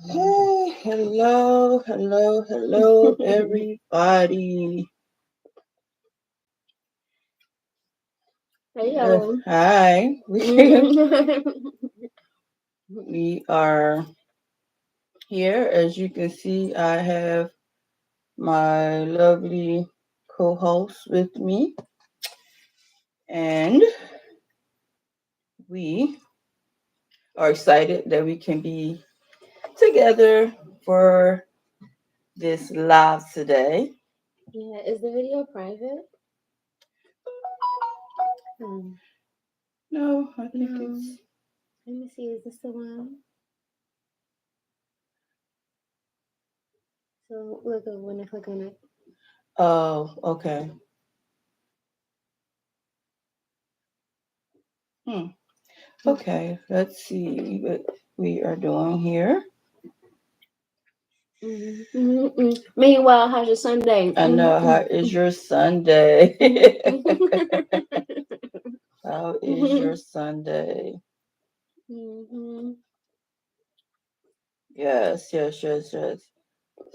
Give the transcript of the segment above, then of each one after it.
Hey, hello, everybody. Hey yo. Hi, Mhm. we are here. As you can see, I have my lovely co-host with me, and we are excited that we can be together for this live today. Yeah, is the video private? Hmm. No, I think No. it's Let me see. Is this the one? So look when I click on it. oh, okay. Hmm. Okay, let's see what we are doing here. Meanwhile, how's your Sunday? I know, how is your Sunday? How is your Sunday? Yes.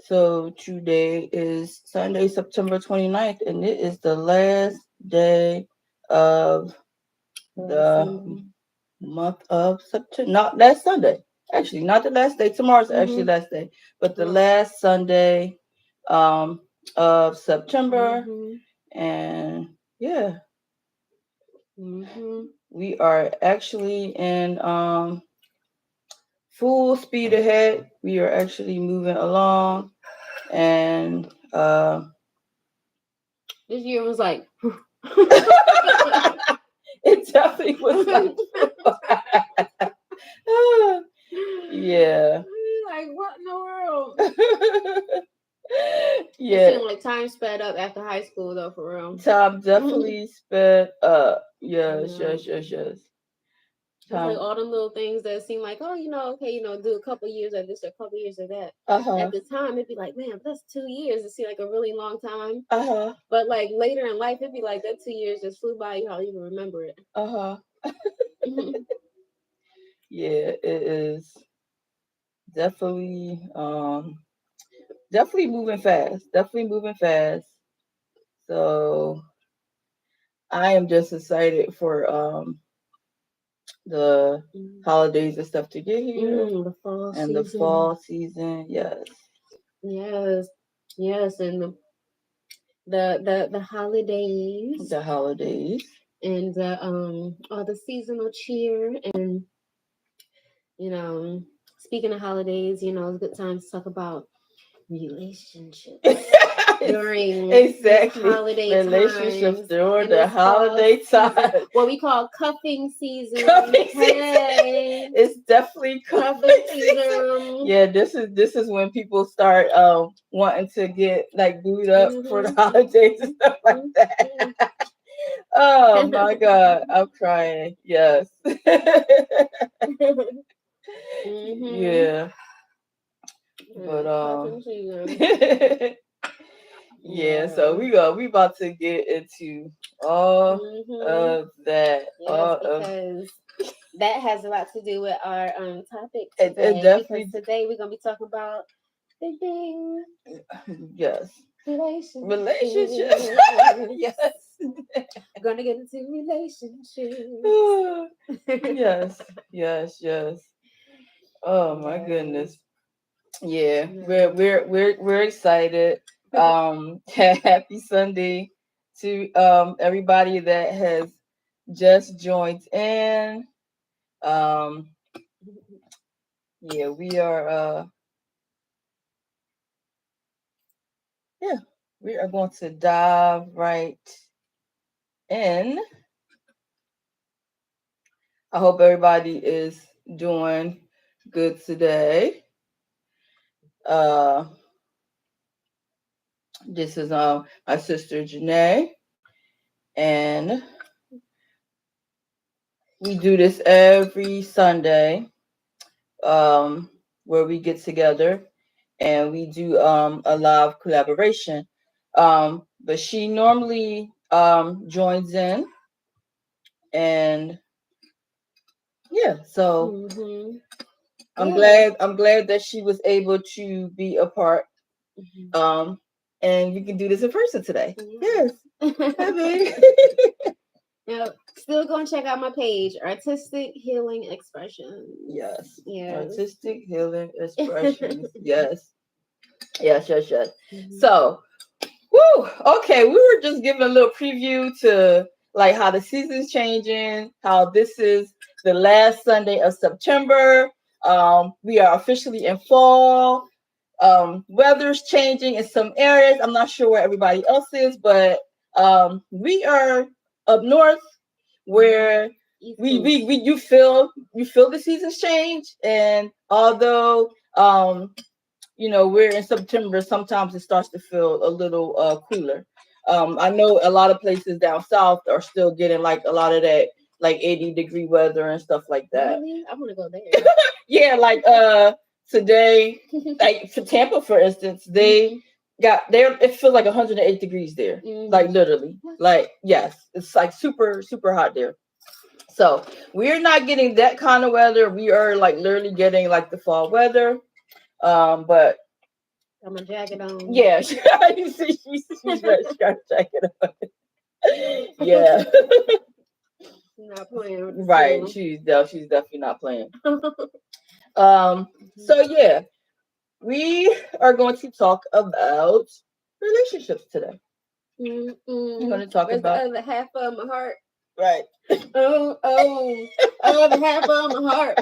So today is Sunday, September 29th, and it is the last day of Last the Sunday. month of September. Not last Sunday. Actually, not the last day. Tomorrow's actually Mhm. last day, but the Right. last Sunday um, of September. Mhm. And yeah, Mhm. we are actually in full speed ahead. We are actually moving along, and This year was like. it definitely was like, yeah. Like what in the world? It Yeah, seemed like time sped up after high school, though, for real. time definitely sped up. Yes, Yeah. yes, yes, yes. It's like Time. all them little things that seem like, oh, okay, do a couple years of this or a couple years of that. Uh At huh. the time, it'd be like, man, that's 2 years. It seemed like a really long time. Uh huh. But like later in life, it'd be like that 2 years just flew by. You hardly even remember it. Uh huh. Yeah, it is definitely definitely moving fast. Definitely moving fast. So I am just excited for the holidays and stuff to get here The fall and the season. fall season. Yes. Yes, yes, and the holidays The holidays. and the all the seasonal cheer and you know speaking of holidays, it's a good time to talk about relationships during these Exactly. holiday Relationships times during in the this fall holiday season, time. what we call cuffing season. Cuffing season. Hey, It's definitely cuffing cuffing season. season. Yeah, this is when people start wanting to get like booed up for the Mhm, holidays and mhm, stuff like mhm. that. Oh my god, I'm crying. Yes. Mhm. Yeah. But Cuffing season. yeah, Yeah. so we about to get into all Mhm. of that. Yes, All of because that has a lot to do with our topic it today. Because definitely. today we're gonna be talking about big big Yes. Relationships. relationships. Yes. Gonna get into relationships. Yes. Yes. Oh my goodness. Yes. Yeah, we're Yeah. we're we're we're excited. Happy Sunday to everybody that has just joined in. Um, yeah, we are yeah, we are going to dive right in. I hope everybody is doing good today. Uh, this is my sister Janee, and we do this every Sunday, um, where we get together and we do a live collaboration. But she normally joins in, and yeah, so Mhm. I'm glad that she was able to be a part. Um, and we can do this in person today. Yes. I mean. Now, still go and check out my page, Artistic Healing Expressions. Yes. Yes. Artistic Healing Expressions. Yes. Yes. So, woo. Okay, we were just giving a little preview to like how the season's changing, how this is the last Sunday of September. We are officially in fall. Weather's changing in some areas. I'm not sure where everybody else is, but we are up north where you feel the seasons change, and although we're in September, sometimes it starts to feel a little cooler. I know a lot of places down south are still getting like a lot of that like 80-degree weather and stuff like that. Really? I want to go there. Yeah, like today, like for Tampa, for instance, they got there. It feels like 108 degrees there, like literally. Like yes, it's like super super hot there. So we're not getting that kind of weather. We are like literally getting like the fall weather. But got my jacket on. yeah, you see, she's got a jacket on. Yeah. Not playing with right. She's definitely not playing. So yeah, we are going to talk about relationships today. We're going to talk about the other half of my heart. Right. The other half of my heart.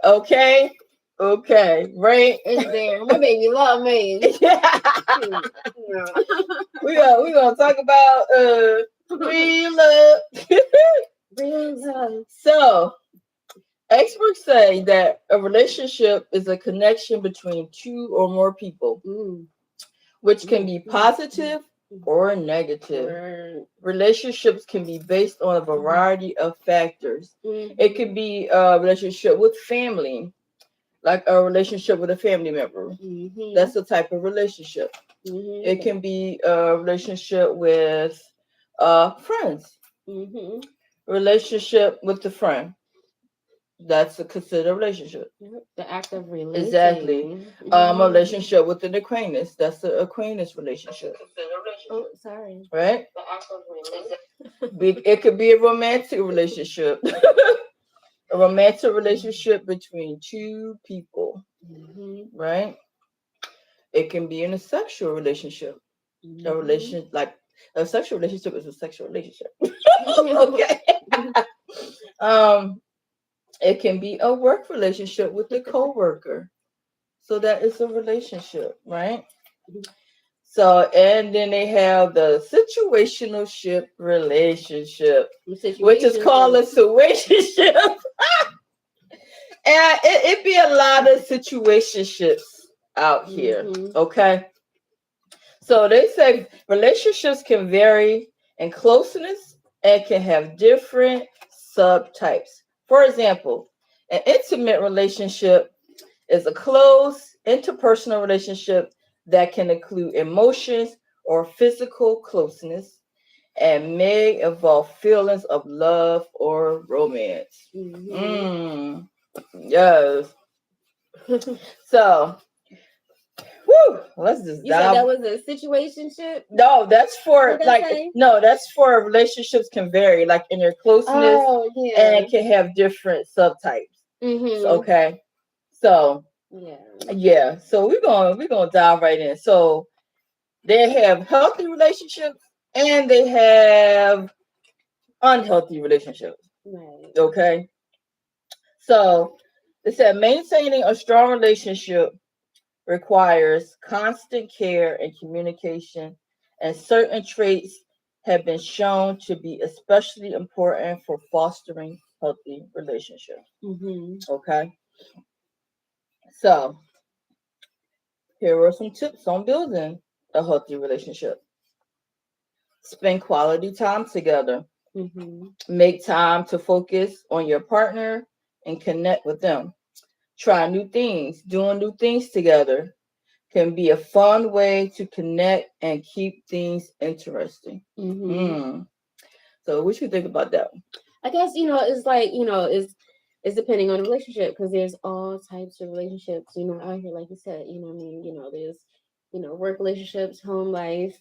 Okay. Right. It's there. My baby love me. We're gonna talk about real love. Real love. So experts say that a relationship is a connection between two or more people, which can be positive or negative. Relationships can be based on a variety of factors. It could be a relationship with family, like a relationship with a family member. That's a type of relationship. It can be a relationship with friends. Relationship with the friend. That's a considered relationship. The act of relating. Exactly. A relationship with an acquaintance. That's an acquaintance relationship. Oh, sorry. Right? The act of relating. It could be a romantic relationship. A romantic relationship between two people. Right? It can be in a sexual relationship. A sexual relationship is a sexual relationship. Okay. It can be a work relationship with the coworker. So that is a relationship, right? So, and then they have the situational ship relationship, which is called a situationship. And it be a lot of situationships out here, okay? So they say relationships can vary in closeness and can have different subtypes. For example, an intimate relationship is a close interpersonal relationship that can include emotions or physical closeness and may involve feelings of love or romance. Yes. So, let's just You said that was a situationship? No, that's for that's for relationships can vary, like in your closeness, and it can have different subtypes. Okay. So yeah. So we're gonna dive right in. So they have healthy relationships and they have unhealthy relationships. Right. Okay. So it said maintaining a strong relationship requires constant care and communication, and certain traits have been shown to be especially important for fostering healthy relationships. Okay. So here are some tips on building a healthy relationship. Spend quality time together. Make time to focus on your partner and connect with them. Try new things. Doing new things together can be a fun way to connect and keep things interesting. So what you think about that? I guess, it's like, it's it's depending on the relationship because there's all types of relationships, out here, like you said, what I mean? There's, work relationships, home life,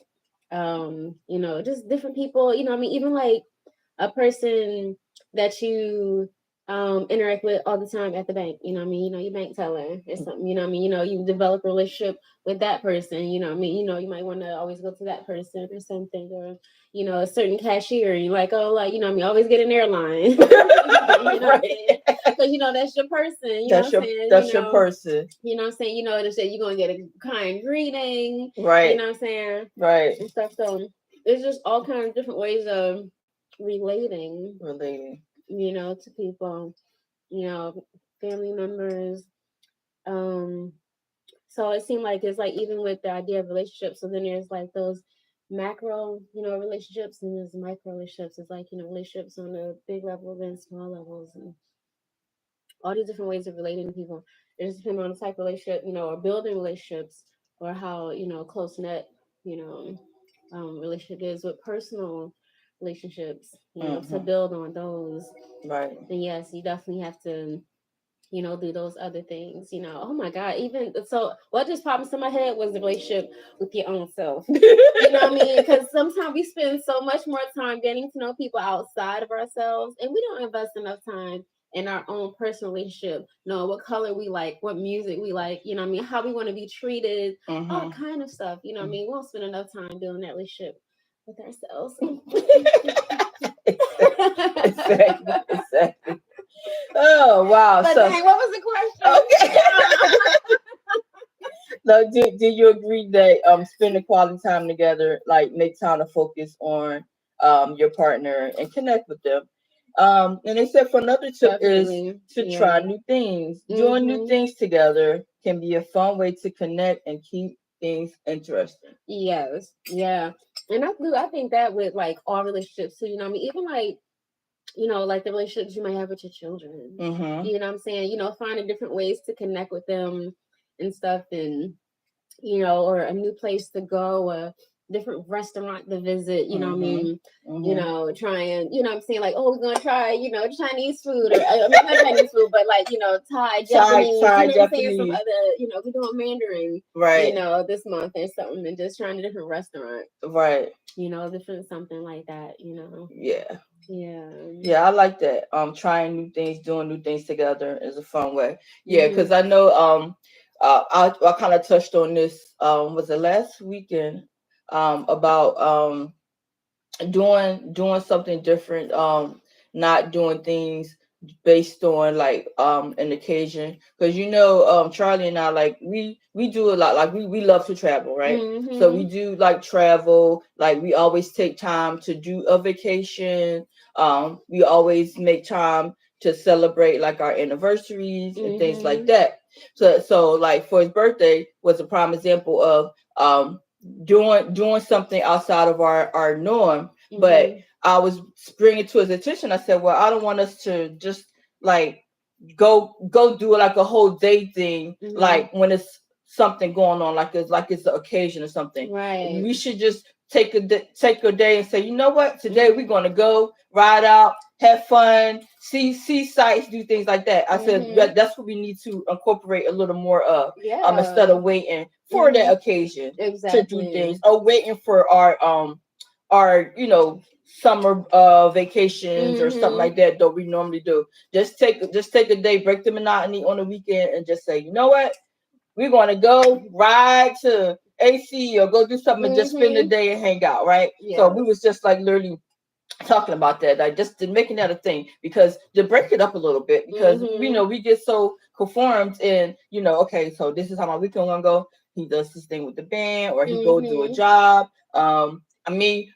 just different people, I mean, even like a person that you interact with all the time at the bank, what I mean, your bank teller or something, what I mean, you develop a relationship with that person, what I mean, you might want to always go to that person or something, or a certain cashier, you like, oh, like, what I mean, always get an airline. What I'm saying? Because that's your person, That's what I'm your saying, that's your person. what I'm saying, to say you're gonna get a kind greeting, Right. what I'm saying, Right. and stuff. So it's just all kinds of different ways of relating, to people, family members. Um, so it seemed like it's like even with the idea of relationships, so then there's like those macro, relationships, and there's micro relationships. It's like, relationships on a big level, then small levels, and all these different ways of relating to people. It just depends on the type of relationship, or building relationships, or how, close knit, you know, relationship is with personal relationships, to build on those. Right. And yes, you definitely have to, do those other things, Oh my God. Even so, what just popped into my head was the relationship with your own self. What I mean? Because sometimes we spend so much more time getting to know people outside of ourselves, and we don't invest enough time in our own personal relationship. Know what color we like, what music we like, what I mean, how we want to be treated, all kind of stuff. What I mean, we won't spend enough time building that relationship with ourselves. Exactly. Oh wow! But So dang, what was the question? okay. Now, do you agree that spending quality time together, like, make time to focus on your partner and connect with them? And they said for another tip is Definitely. to try Yeah. new things. Doing new Mm-hmm. things together can be a fun way to connect and keep things interesting. Yes. Yeah. And I think that with like all relationships too, I mean, even like, like the relationships you might have with your children. Mm-hmm. You know what I'm saying? Finding different ways to connect with them and stuff, and or a new place to go, a different restaurant to visit, what I Mm-hmm. mean, Mm-hmm. trying, what I'm saying, like, oh, we're gonna try, Chinese food, or I mean, not Chinese food, but like, Thai, Japanese, Thai, what I'm saying, some Japanese. other, we're doing Mandarin, Right. this month or something, and just trying a different restaurant, Right. different something like that, Yeah. Yeah. Yeah, I like that. Trying new things, doing new things together is a fun way. Yeah, Mm-hmm. because I know I kind of touched on this was it last weekend about doing something different, not doing things based on like an occasion, because Charlie and I, like, we do a lot, like we love to travel, right? So we Mm-hmm. do like travel, like we always take time to do a vacation. We always make time to celebrate like our anniversaries and things like Mm-hmm. that. So like for his birthday was a prime example of doing something outside of our norm. But Mm-hmm. I was bringing to his attention, I said, well, I don't want us to just like go do like a whole day thing, Mm-hmm. like when it's something going on, like it's an occasion or something. Right. We should just take a day and say, you know what, today we're Mm-hmm. going to go ride out, have fun, see sights, do things like that. I said Mm-hmm. that's what we need to incorporate a little more of, instead Yeah. of waiting for Mm-hmm. that occasion to do Exactly. things, or waiting for our summer vacations or something Mm-hmm. like that we normally do. Just take a day, break the monotony on the weekend, and just say, you know what, we're going to go ride to AC or go do something and just spend the Mm-hmm. day and hang out, right? So we Yes. was just like literally talking about that, like just making that a thing, because to break it up a little bit, because Mm-hmm. we get so conformed in, okay, so this is how my weekend gonna go. He does this thing with the band, or he go do a Mm-hmm. job.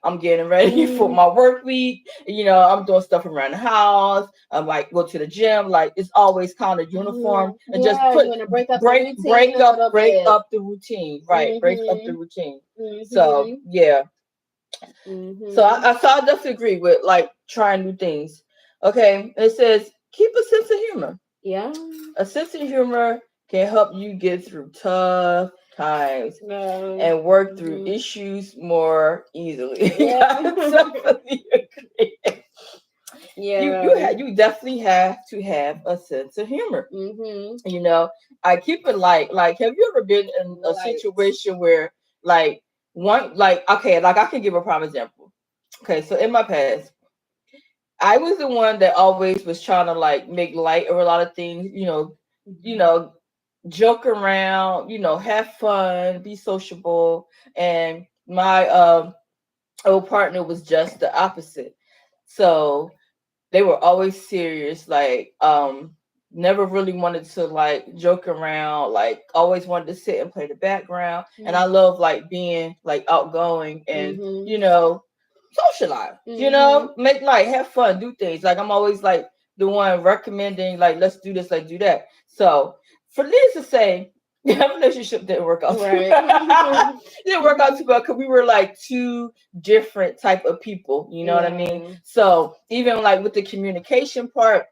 I'm getting ready for Mm-hmm. my work week. I'm doing stuff around the house. I'm like go to the gym. Like it's always kind of uniform, and just Yeah, you want to break up the routine break a up little break bit. up the routine, right? Break up the Mm-hmm. routine. So Mm-hmm. yeah, so Mm-hmm. I definitely agree with like trying new things. Okay, it says keep a sense of humor. Yeah. A sense of humor can help you get through tough times No. and work through Mm-hmm. issues more easily. Yeah. I definitely agree. Yeah. you definitely have to have a sense of humor. Mm-hmm. You know, I keep it light. Like, have you ever been in a Light. situation where like one like okay, like I can give a prime example. Okay, so in my past, I was the one that always was trying to like make light of a lot of things, you Mm-hmm. know, joke around, have fun, be sociable. And my old partner was just the opposite. So they were always serious, like never really wanted to like joke around, like always wanted to sit and play the background. And I love like being like outgoing and Mm-hmm. socialize, Mm-hmm. make like have fun, do things. Like I'm always like the one recommending like let's do this, like do that. So for this to say that relationship didn't work out too Right. well. Didn't work out too well because we were like two different type of people, you know what I mean? Yeah. So even like with the communication part,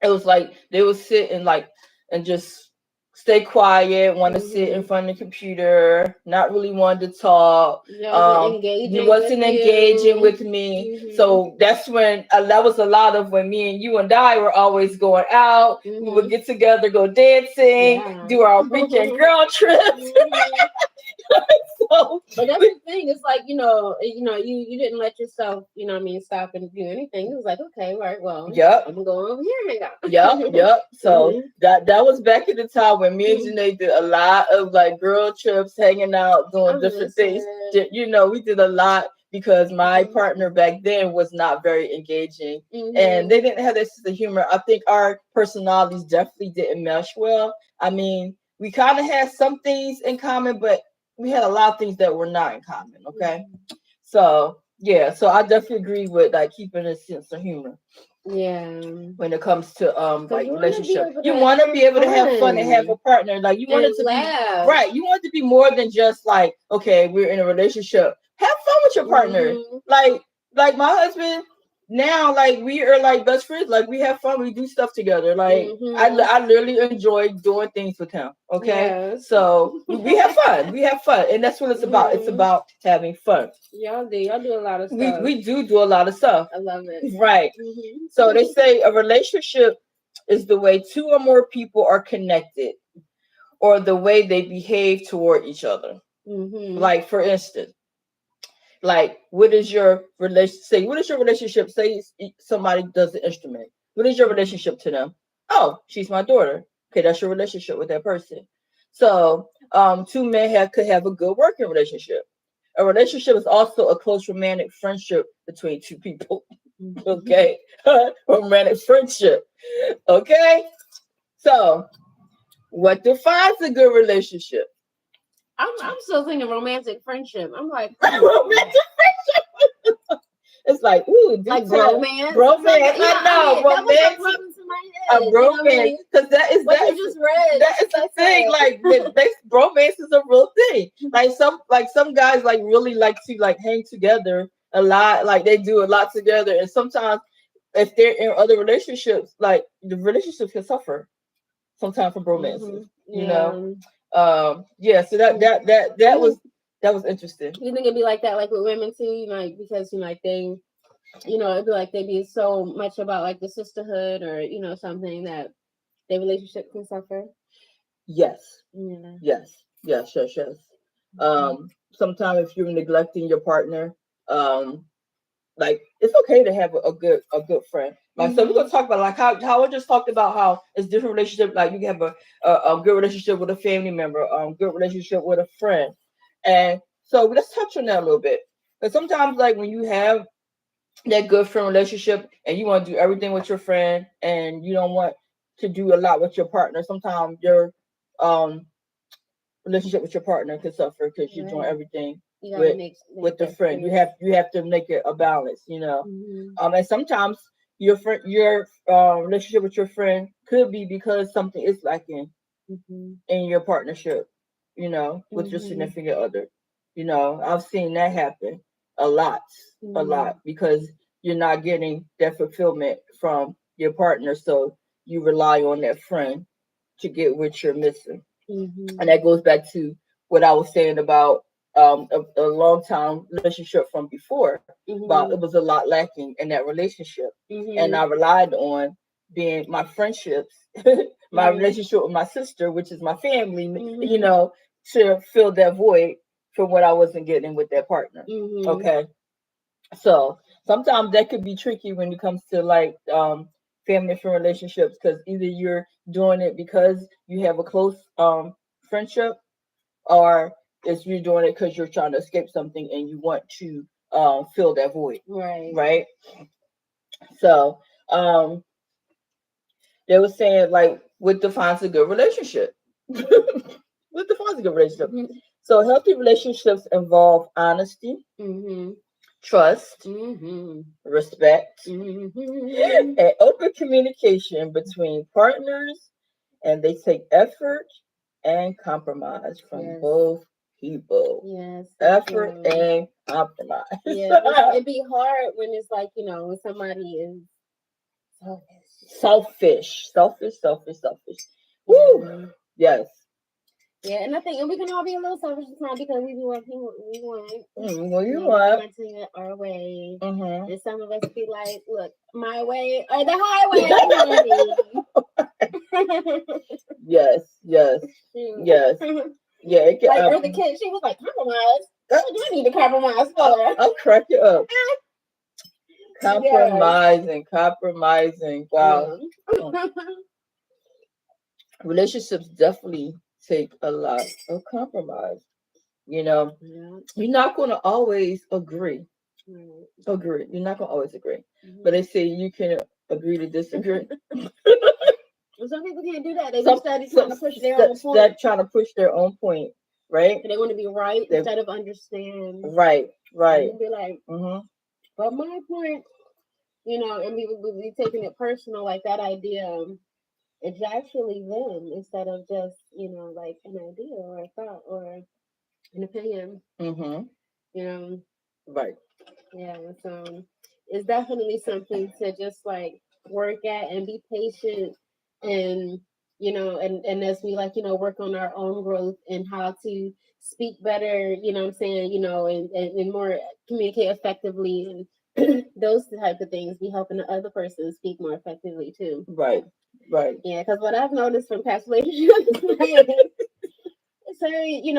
it was like they would sit and like and just stay quiet, want to sit in Mm-hmm. front of the computer, not really want to talk. That wasn't engaging with Wasn't engaging you. with me. Mm-hmm. So that's when that was a lot of when me and you and I were always going out. We would Mm-hmm. get together, go dancing, Yeah. do our weekend girl trips. Mm-hmm. So But that's we, the thing. It's like you didn't let yourself, what I mean, stop and do anything. It was like, okay, right, well, yep. I'm gonna go over here and hang Yep, out. yep. So Mm-hmm. that was back in the time when me and Janee did a lot of like girl trips, hanging out, doing I'm different things. listening. We did a lot because my Mm-hmm. partner back then was not very engaging, and Mm-hmm. they didn't have this sense of humor. I think our personalities definitely didn't mesh well. I mean, we kind of had some things in common, but we had a lot of things that were not in common. Okay, so yeah, so I definitely agree with like keeping a sense of humor Yeah. when it comes to Because like you want to be relationship. able You to want to have be able to have fun and have a fun partner. Like you want and it to be laugh. right. You want it to be more than just like, okay, we're in a relationship. Have fun with your partner. Mm-hmm. Like my husband now, like we are like best friends. Like we have fun. We do stuff together. Like Mm-hmm. I literally enjoy doing things with him. Okay. Yes. So we have fun. We have fun. And that's what it's about. It's Mm-hmm. about having fun. Y'all do. Y'all do a lot of We stuff. we do a lot of stuff. I love it. Right. So they Mm-hmm. say a relationship is the way two or more people are connected or the way they behave toward each other. Mm-hmm. Like for instance, like what is your relation say what is your relationship? Say somebody does the instrument. What is your relationship to them? Oh, she's my daughter. Okay, that's your relationship with that person. So two men could have a good working relationship. A relationship is also a close romantic friendship between two people. Okay. Romantic friendship. Okay. So what defines a good relationship? I'm still thinking romantic friendship. I'm like, Romantic friendship. It's like, ooh, like do tell. bromance. Romance. Yeah, I I know. mean, that was what Romantic. popped into my A head. You know what I bromance. mean? Because What you just read. that That's is what the I thing. said. Like bromance is a real thing. Like some guys like really like to like hang together a lot. Like they do a lot together. And sometimes if they're in other relationships, like the relationships can suffer sometimes from romances, you know. Yeah. Yeah, so that You was that was interesting. you think it'd be like that, like with women too? Because like it'd be like they'd be so much about like the sisterhood or something that their relationship can suffer. Yes, Yeah. yes. Sometimes if you're neglecting your partner, um, like it's okay to have a good friend. Like so, we're gonna Mm-hmm. talk about like how I just talked about how it's different relationship. Like you can have a good relationship with a family member, good relationship with a friend, and so let's touch on that a little bit. Because sometimes like when you have that good friend relationship and you want to do everything with your friend and you don't want to do a lot with your partner, sometimes your um relationship with your partner could suffer because you're doing Right. everything You gotta with make with the that friend. You space. have to make it a balance, you know. Mm-hmm. And sometimes your relationship with your friend could be because something is lacking Mm-hmm. in your partnership, with your Mm-hmm. significant other. I've seen that happen a lot, a Mm-hmm. lot because you're not getting that fulfillment from your partner, so you rely on that friend to get what you're missing. And Mm-hmm. that goes back to what I was saying about a long time relationship from before, but it Mhm. was a lot lacking in that relationship, and I Mhm. relied on being my friendships, my Mhm. relationship with my sister, which is my family, Mhm. to fill that void for what I wasn't getting with that partner. Mhm. Okay, so sometimes that could be tricky when it comes to like family and friend relationships, because either you're doing it because you have a close friendship, or is you're doing it because you're trying to escape something and you want to fill that void, Right. right? So um, they were saying like, what defines a good relationship? What defines a good relationship? Mhm. So healthy relationships involve honesty, Mhm. trust, Mhm. respect, Mhm. and open communication between partners, and they take effort and compromise from Yes. both people. Yes, they Effort do. and compromise. Yeah, it'd be hard when it's like, when somebody is selfish. Selfish. Woo! Yeah. Yes. Yeah, and I think, and we can all be a little selfish sometimes because we do what we want. Well, you We what? want to do it our way. Mm-hmm. And some of us be like, look, my way or the highway, honey. Yes. Shoot. Yes. Yeah. It can, Like, or the kid, she was like, compromise. What do I need to compromise for? I'll crack you up. Yes. Compromising. Wow. Yeah. Mm. Relationships definitely take a lot of compromise. You know, Yeah. you're not going to always agree. Right. Agree. You're not going to always agree. But Mhm. they say you can agree to disagree. Well, some people can't do that. They be Some, study some trying to push their own point. that trying to push their own point, right? They want to be right They instead of understand. And right. you be like, Mm-hmm. but my point, and we would be taking it personal, like that idea. It's actually them instead of just, like an idea or a thought or an opinion. Mm-hmm. You know, Right. yeah. So it's definitely something to just like work at and be patient and and as we like work on our own growth and how to speak better, what I'm saying, and more communicate effectively and those type of things be helping the other person speak more effectively too. Right. Right. Yeah, because what I've noticed from past relationships, so I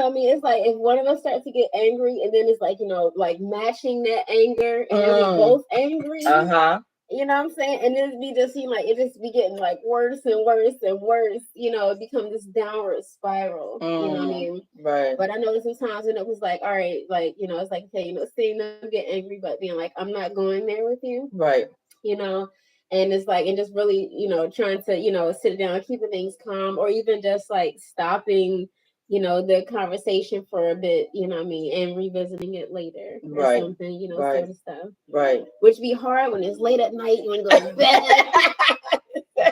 mean, it's like if one of us starts to get angry, and then it's like like matching that anger, and then we Mm. both angry. Uh-huh. You know what I'm saying? And it be just seem like it just be getting like worse and worse and worse. It become this downward spiral. You know what I Mm. mean? Right. But I know sometimes when it was like, all right, like it's like okay, seeing them get angry, but being like, I'm not going there with you. Right. You know, and it's like and just really trying to sit down, keeping things calm, or even just like stopping the conversation for a bit, what I mean, and revisiting it later or Right. something, Right. sort of stuff. Right. Which be hard when it's late at night, you want to go to bed.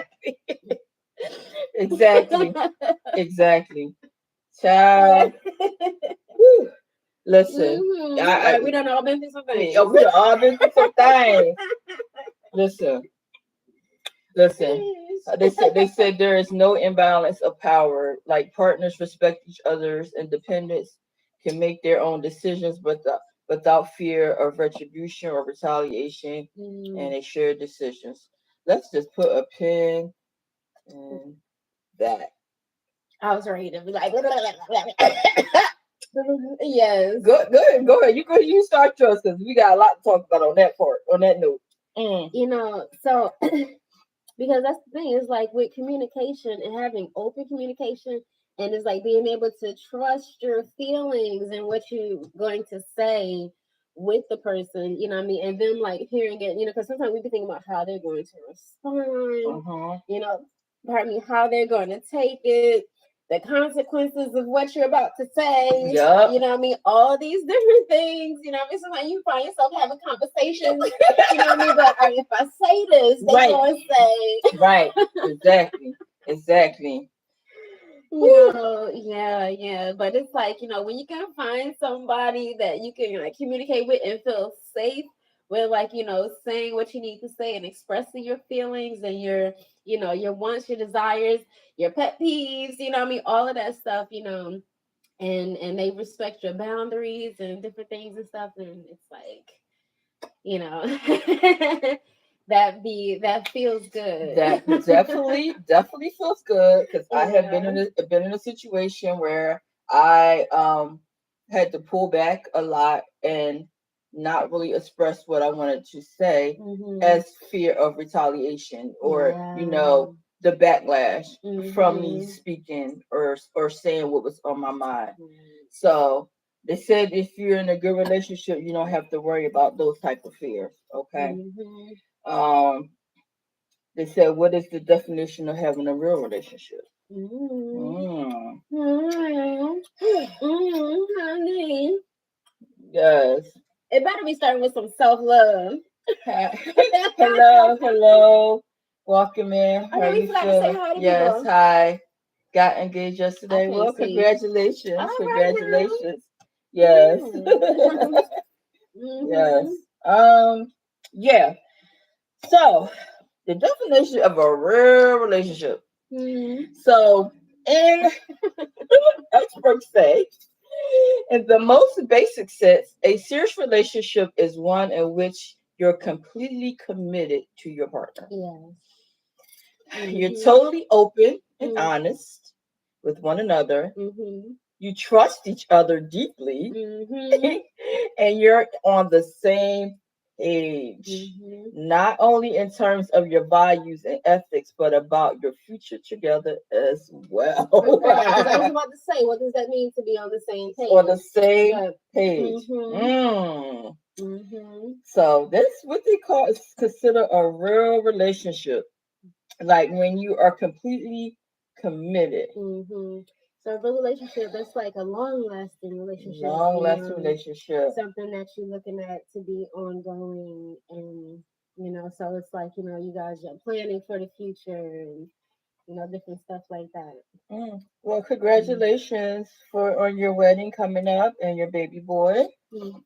Exactly. Exactly. Yeah. Child. Whew. Listen. Like we don't all been through some things. We all been through some things. Listen. Listen. They said there is no imbalance of power. Like partners respect each other's independence, can make their own decisions, but without fear of retribution or retaliation, and Mm. they share decisions. Let's just put a pin in that. I was ready to be like, yes. Go ahead. You start yours because we got a lot to talk about on that part. On that note. Mm. So because that's the thing is like with communication and having open communication and it's like being able to trust your feelings and what you're going to say with the person, what I mean, and them like hearing it, because sometimes we be thinking about how they're going to respond, Uh-huh. you know, pardon me, how they're going to take it, the consequences of what you're about to say, Yup. what I mean, all these different things, what I mean, sometimes you find yourself having conversations, what I mean, but if I say this, they Right. going to say, Right. Exactly. Exactly. Whew. yeah, but it's like when you can find somebody that you can like communicate with and feel safe with, like saying what you need to say and expressing your feelings and your wants, your desires, your pet peeves, what I mean, all of that stuff, and they respect your boundaries and different things and stuff, and it's like, you know, that feels good. That definitely feels good because I have Yeah. been in a situation where I had to pull back a lot and not really express what I wanted to say Mhm. as fear of retaliation or Yeah. the backlash from me Mhm. speaking or saying what was on my mind. Right. So they said if you're in a good relationship, you don't have to worry about those type of fears. Okay. Mhm. Um, they said, what is the definition of having a real relationship? Mhm. Mm. Mhm. Mhm. Honey, Yes. it better be starting with some self love. Hello, hello. Welcome in. Oh How yeah, are we you forgot to say feeling? hi to Yes, people. hi. Got engaged I yesterday. can't Well, see. All congratulations. right Congratulations. Yes. now. Yeah. Yes. Mhm. Um, yeah. So the definition of a real relationship. Mhm. So in experts say in the most basic sense, a serious relationship is one in which you're completely committed to your partner. Yes. You're Mhm. totally open and Mhm. honest with one another. Mhm. You trust each other deeply, Mhm. and you're on the same page. Mhm. Not only in terms of your values and ethics, but about your future together as well. Okay, because I was about to say, what does that mean to be on the same On the page? same But page. mhm. Mm. Mhm. So that's what they call is consider a real relationship. Like when you are completely committed. Mhm. So the relationship that's like a long lasting relationship, Long lasting relationship. something that you're looking at to be ongoing, and so it's like, you guys are planning for the future, and different stuff like that. Mm. Well, Mm. congratulations for on your wedding coming up and your baby boy. Mhm.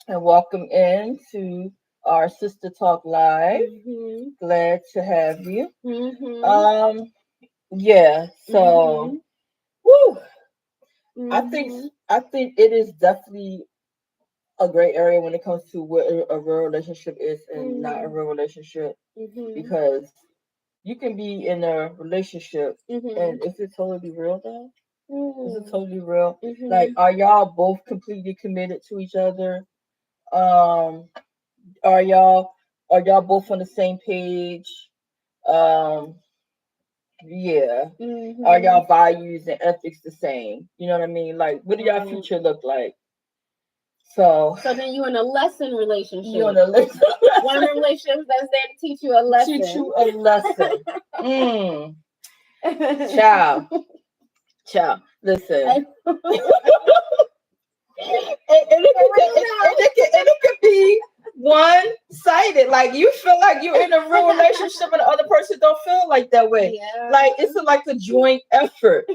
And welcome in to our Sister Talk Live. Mhm. Glad to have you. Mhm. Um, yeah, so Mhm. woo, I think Mhm. I think it is definitely a great area when it comes to what a real relationship is and not a Mhm. real relationship Mhm. because you can be in a relationship Mhm. and is it totally real though? Is it Mhm. totally real? Like, Mhm. are y'all both completely committed to each other? Um, are y'all both on the same page? Um, yeah. Are Mhm. y'all values and ethics the same? You know what I mean? Like, what do y'all Right. future look like? So So then you in a lesson you on relationship. the list. One of the relationships that's there to teach you a Teach lesson. you a lesson. Mm, child, child. Listen. And And it for could real and it could be one sided. Like you feel like you're in a real relationship and the other person don't feel like that way. Yeah. Like it's like a joint effort.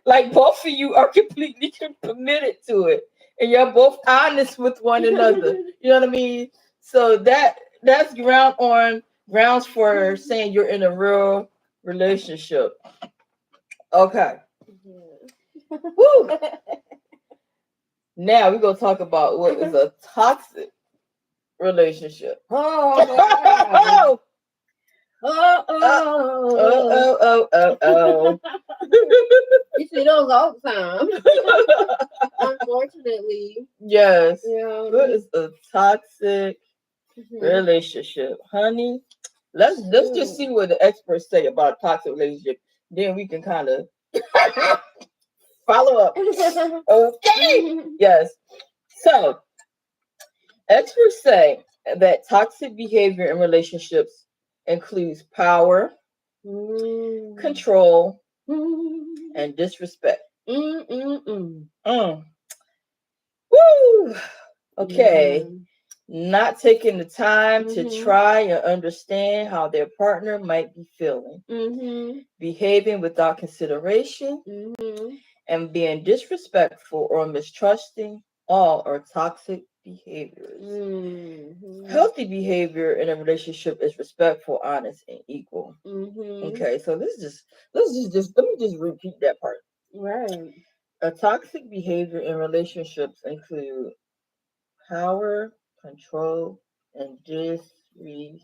Like both of you are completely committed to it, and you're both honest with one another. You know what I mean? So that's grounds for saying you're in a real relationship. Okay. Woo. Now we're gonna talk about what is a toxic relationship. Oh God. Oh, Oh, oh, oh. oh, oh, oh, You see those all the time. oh. Unfortunately. Yes. Yeah. What is a toxic Mhm. relationship, honey? Let's just Shoot. see what the experts say about a toxic relationship. Then we can kind of follow up. Okay. Yes. So experts say that toxic behavior in relationships includes power, Mm. control, Mm. and disrespect. Mm, mm, mm. Mm. Woo! Okay. Yeah. Not taking the time to Mhm. try and understand how their partner might be feeling, Mhm. behaving without consideration, Mhm. and being disrespectful or mistrusting all are toxic behaviors. Mhm. Healthy behavior in a relationship is respectful, honest, and equal. Mhm. Okay, so let's just let me just repeat that part. Right. A toxic behavior in relationships include power, control, and disrespect.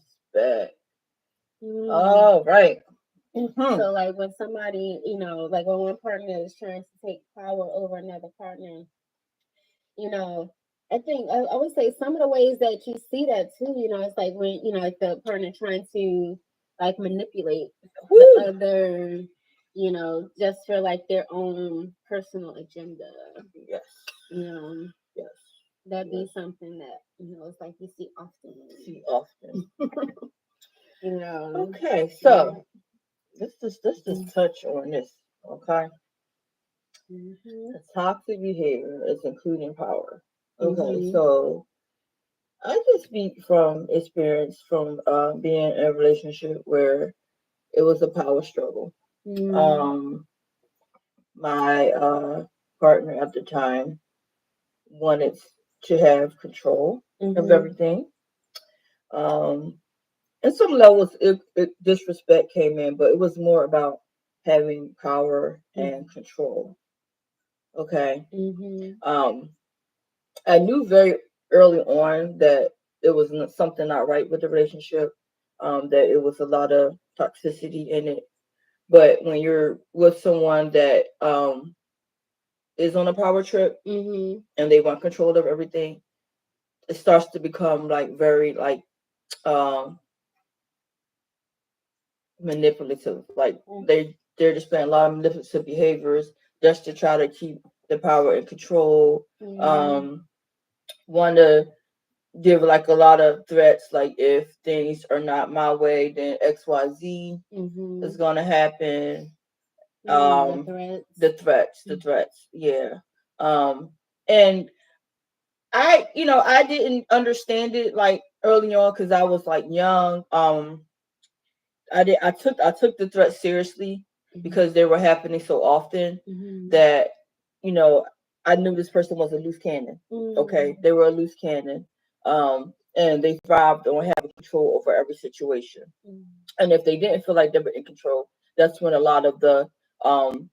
Mm. All right. Mhm. So like when somebody, like when one partner is trying to take power over another partner, you know, I think I would say some of the ways that you see that too, it's like when, like the partner trying to like manipulate the Woo. other, just for like their own personal agenda. Yes. You know, Yes. that'd be Yes. something that, it's like you see often. See often. You know. Okay, Yeah. so let's just touch on this. Okay, Mm-hmm. the toxic behavior is including power. Okay, Mm-hmm. so I can speak from experience from being in a relationship where it was a power struggle. Mm-hmm. Um, my partner at the time wanted to have control of Mm-hmm. everything. Um, and some levels, disrespect came in, but it was more about having power and control. Okay. Mm-hmm. Um, I knew very early on that it was something not right with the relationship. That it was a lot of toxicity in it. But when you're with someone that is on a power trip Mm-hmm. and they want control of everything, it starts to become like very like um manipulative. Like they're displaying a lot of manipulative behaviors just to try to keep the power and control. Mm-hmm. Um, Want to give like a lot of threats, like if things are not my way, then XYZ Mm-hmm. is gonna happen. The Um, threats. the threats, yeah. Um, and I didn't understand it like early on because I was like young. I took the threat seriously Mm-hmm. because they were happening so often Mm-hmm. that you know I knew this person was a loose cannon. Okay, they were a loose cannon, and they thrived on having control over every situation. And if they didn't feel like they were in control, that's when a lot of the um,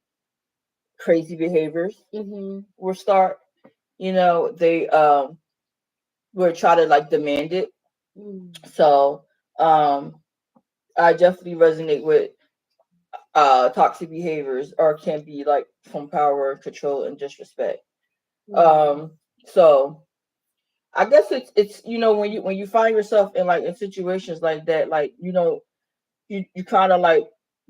crazy behaviors Mm-hmm. will start. They were try to like demand it. Mm-hmm. So um, I definitely resonate with toxic behaviors or can be like from power, control, and disrespect. Mm-hmm. Um, so I guess it's when you find yourself in like in situations like that, like you kind of like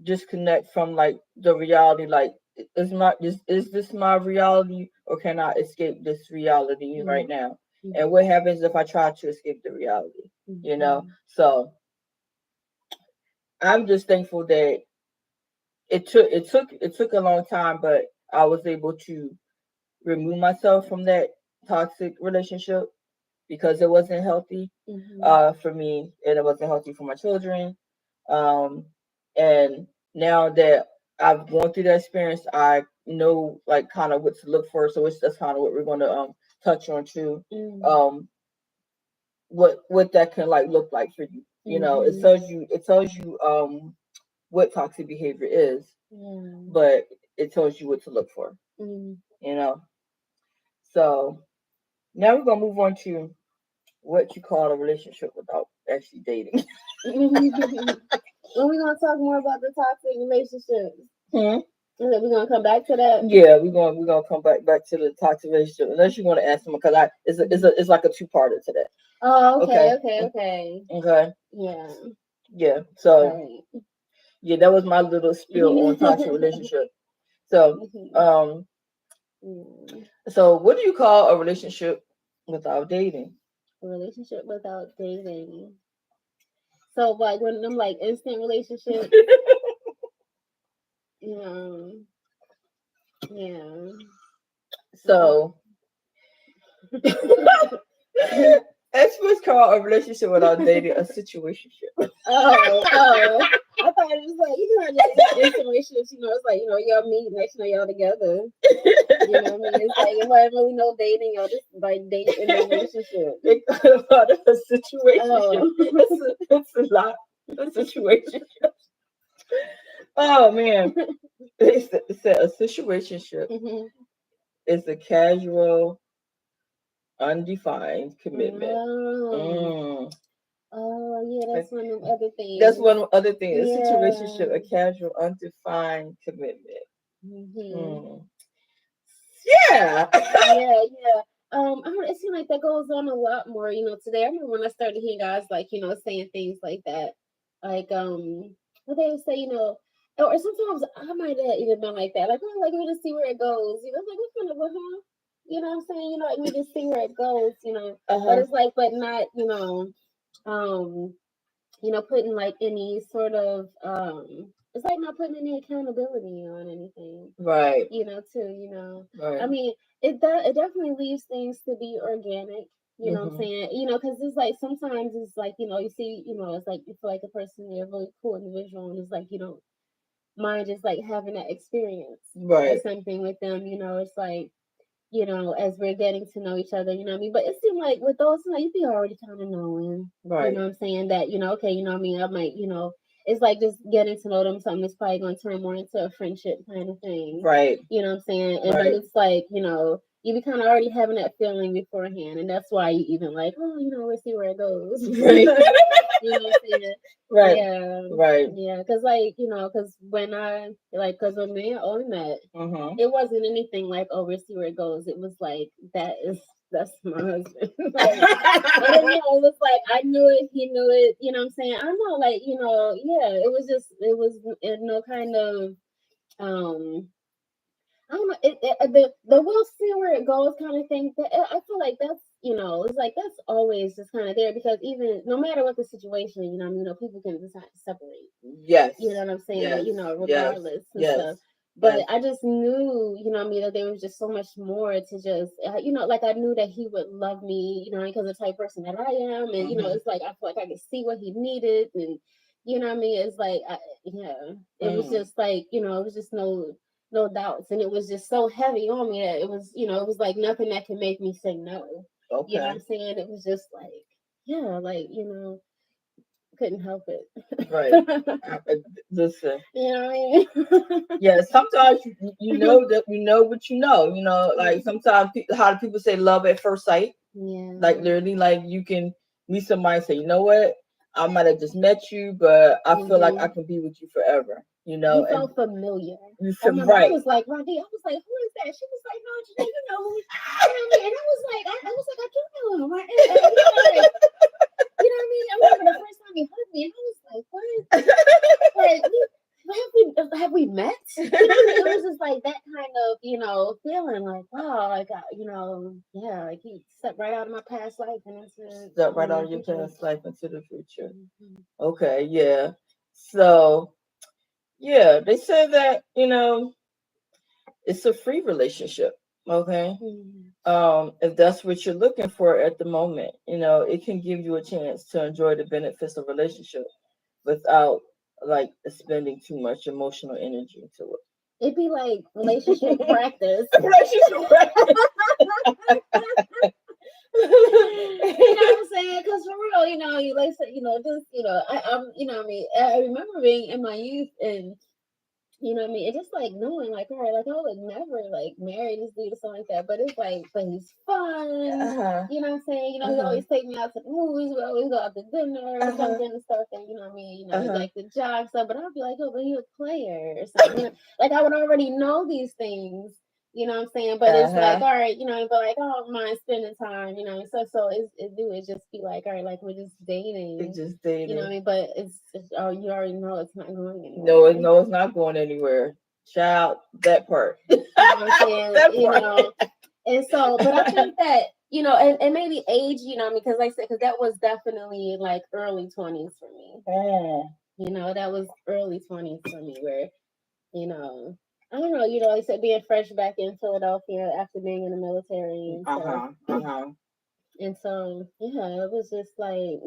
disconnect from like the reality. Like, is this my reality, or can I escape this reality right now? And what happens if I try to escape the reality? So I'm just thankful that it took a long time, but I was able to remove myself from that toxic relationship because it wasn't healthy Mm-hmm. for me, and it wasn't healthy for my children. Um, and now that I've gone through that experience, I know like kind of what to look for. So that's kind of what we're going to touch on too. Um, what that can like look like for you. Mm-hmm. It tells you what toxic behavior is, Yeah. but it tells you what to look for. Mm-hmm. You know. So now we're gonna move on to what you call a relationship without actually dating. When we gonna talk more about the toxic relationships? Hmm? We're gonna come back to that. Yeah, we're gonna come back to the toxic relationship unless you want to ask them because it's like a two-parter to that. Oh, okay, Okay. okay, okay. Okay. Yeah. Yeah. So All yeah, that was my little spiel on toxic right. relationship. So um, Mm. so what do you call a relationship without dating? A relationship without dating. So like when them like instant relationships, you know, yeah. So experts call a relationship without dating a situationship. Oh. I thought it was like instant relationships, it's like, y'all meet, next thing y'all together. You know what I mean? It's like it wasn't really no dating, y'all just like date in a relationship. They call it a situationship. Oh. It's a lot. A situation. Oh man, they said a situationship It's a casual, undefined commitment. Oh, Mm. oh yeah, that's one of them other That's things. one other thing. A Yeah. situationship, a casual, undefined commitment. Hmm. Mm. Yeah. Yeah, yeah. I don't, it seems like that goes on a lot more, today. I remember when I started hearing guys like, saying things like that. Like, what they would say, or sometimes I might have even been like that. Like, oh, like we just see where it goes. Like what kind of huh? You know what I'm saying? Like we just see where it goes. But Uh-huh. it's like, but not, um, putting like any sort of it's like not putting any accountability on anything Right. I Right. mean, it definitely leaves things to be organic. You know what I'm Mm-hmm. saying? Because it's like sometimes it's like, you see, it's like you feel like a person, they're a really cool individual, and it's like you don't mind just like having that experience or Right. something with them. It's like, as we're getting to know each other, you know what I mean? But it seemed like with those, you be already kind of knowing, you know Right. what I'm saying? That, okay, you know what I mean? I might, it's like just getting to know them, something that's probably going to turn more into a friendship kind of thing. Right. You know what I'm saying? And but Right. it's like, you be kind of already having that feeling beforehand. And that's why you even like, oh, we'll see where it goes. Right. You know what I'm saying? Right. Yeah. Right. Yeah. Because, like, because because when me and Owen met, Mm-hmm. it wasn't anything like, oh, we'll see where it goes. It was like that's my husband. Like I don't know. It was like I knew it, he knew it. You know what I'm saying? I don't know, like yeah. It was no kind of um. I don't know. The we'll see where it goes kind of thing. I feel like that's it's like that's always just kind of there because even no matter what the situation, people can decide to separate. Yes. You know what I'm saying? Yes. Yes. Regardless and Yes. stuff. But Yes. I just knew, that there was just so much more to just, like I knew that he would love me, because of the type of person that I am. And, Mm-hmm. it's like I feel like I could see what he needed. And, you know what I mean? It's like, yeah, it was Mm. just like, it was just no doubts. And it was just so heavy on me that it was, it was like nothing that could make me say no. You know what Okay. I'm saying? It was just like, yeah, like, couldn't help it. Right. Uh, Listen. You know what I mean? Yeah. Sometimes you know that you know what you know. Like Mhm. sometimes how do people say love at first sight? Like Yeah. literally, like you can meet somebody and say, you know what? I might have just met you, but I feel like I Hmm. can be with you forever. You And felt familiar. you I feel remember I right. was like, Roddy, I was like, who is that? She was like, no, Janee, you know what I mean? And I was like, I was like, I do know him. And he was like, you know what I mean? I remember the first time he hugged me, and I was like, what? Like, have we met? You know what I mean? It was just like that kind of, feeling like, wow, like, yeah, like he stepped right out of my past life and into, Step right out my of your future. past life into the future. Mhm. Okay, yeah. So yeah, they said that, it's a free relationship. Okay. Mhm. If that's what you're looking for at the moment, it can give you a chance to enjoy the benefits of relationship without like spending too much emotional energy into it. It'd be like relationship practice. Relationship practice. You know what I'm saying? Because for real, you like said, just I'm, I mean, I remember being in my youth and you know what I mean? It's just like knowing, like, all right, like I would never like marry this dude or something like that. But it's like, but he's fun. Uh-huh. You know what I'm saying? He Uh-huh. always take me out to the movies. We always go out to dinner or Uh-huh. something and stuff. And you know what I mean? He Uh-huh. like the jog stuff. But I'd be like, oh, but he a player or something. Like I would already know these things. You know what I'm saying? But it's like, Uh-huh. all right, but like, oh, I don't mind spending time. So it just be like, all right, like we're just It's dating. just You know what I dating. mean? But oh, you already know it's not going No, anywhere. no, it's not going anywhere. Child, that part. You know what I'm saying? That part. And so, but I think that, and maybe age, because like I said, because that was definitely like early 20s for me. Mm. That was early 20s for me where, you know, I don't know, like I said, being fresh back in Philadelphia after being in the military and stuff. Uh-huh. Uh-huh. And so, yeah, it was just like,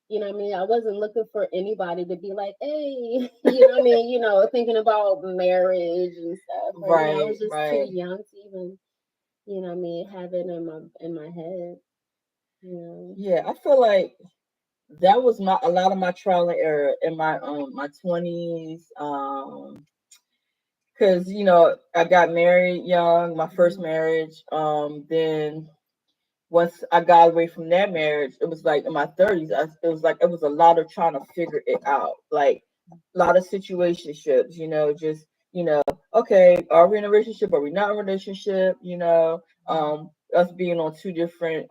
what I mean? I wasn't looking for anybody to be like, hey, thinking about marriage and stuff. Or, I Right, was just too right. young to even what I mean, have it in my head. Yeah, I feel like that was a lot of my trial and error in my 20s. because I got married young, my first marriage. Then once I got away from that marriage, it was like in my 30s. It was like it was a lot of trying to figure it out, like a lot of situationships. Just okay, are we in a relationship? Are we not in a relationship? Us being on two different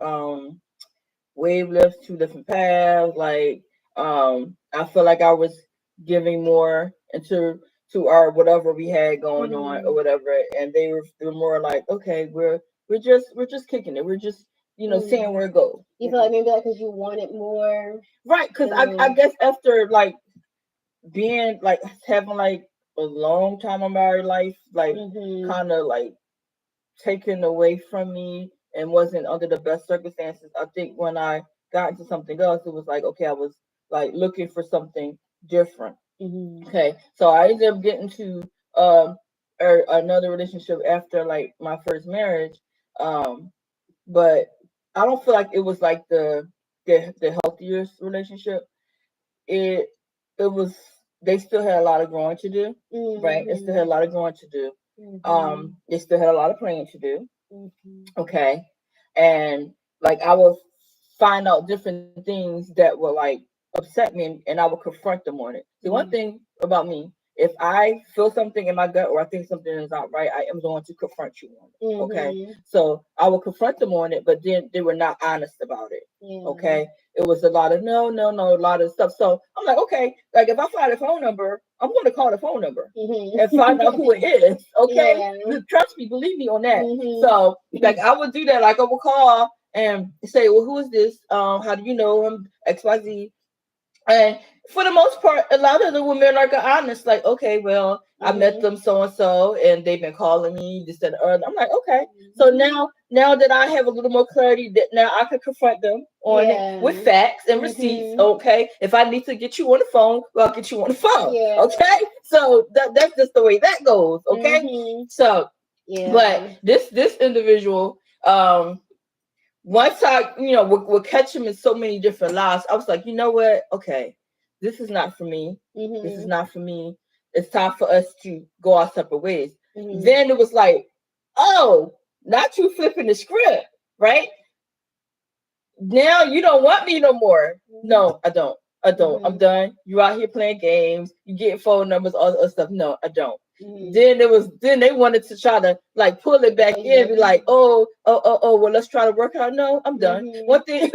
wavelengths, two different paths. Like I feel like I was giving more into to our whatever we had going on or whatever, and they were more like, okay, we're just kicking it. We're just seeing where it goes. You feel like maybe like because you wanted more, Right? Because I guess after like being like having like a long time of married life, like kind of like taken away from me and wasn't under the best circumstances. I think when I got into something else, it was like, okay, I was like looking for something different. Okay, so I ended up getting to another relationship after like my first marriage, but I don't feel like it was like the healthiest relationship. It it was they still had a lot of growing to do, right? They still had a lot of growing to do. They still had a lot of planning to do. Okay, and like I would find out different things that would like upset me, and I would confront them on it. See, one thing about me, if I feel something in my gut or I think something is not right, I am going to confront you on it. Okay, so I would confront them on it, but then they were not honest about it. Okay, it was a lot of no, no, no, a lot of stuff. So I'm like, okay, like if I find a phone number, I'm going to call the phone number and find out who it is. Okay, trust me, believe me on that. So like I would do that. Like I would call and say, well, who is this? How do you know him? XYZ. And for the most part, a lot of the women are honest, like, okay, well, I met them so and so, and they've been calling me this and other. I'm like, okay. So now that I have a little more clarity, that now I can confront them on it with facts and receipts. Okay, if I need to get you on the phone, well, I'll get you on the phone. Okay, so that's just the way that goes. Okay, so but this individual, once I, would catch him in so many different lies, I was like, you know what? Okay, this is not for me. This is not for me. It's time for us to go our separate ways. Then it was like, oh, not you flipping the script, right? Now you don't want me no more. No, I don't. I don't. I'm done. You out here playing games. You get phone numbers, all the other stuff. No, I don't. Then they wanted to try to like pull it back in, be like, well, let's try to work out. No, I'm done. One thing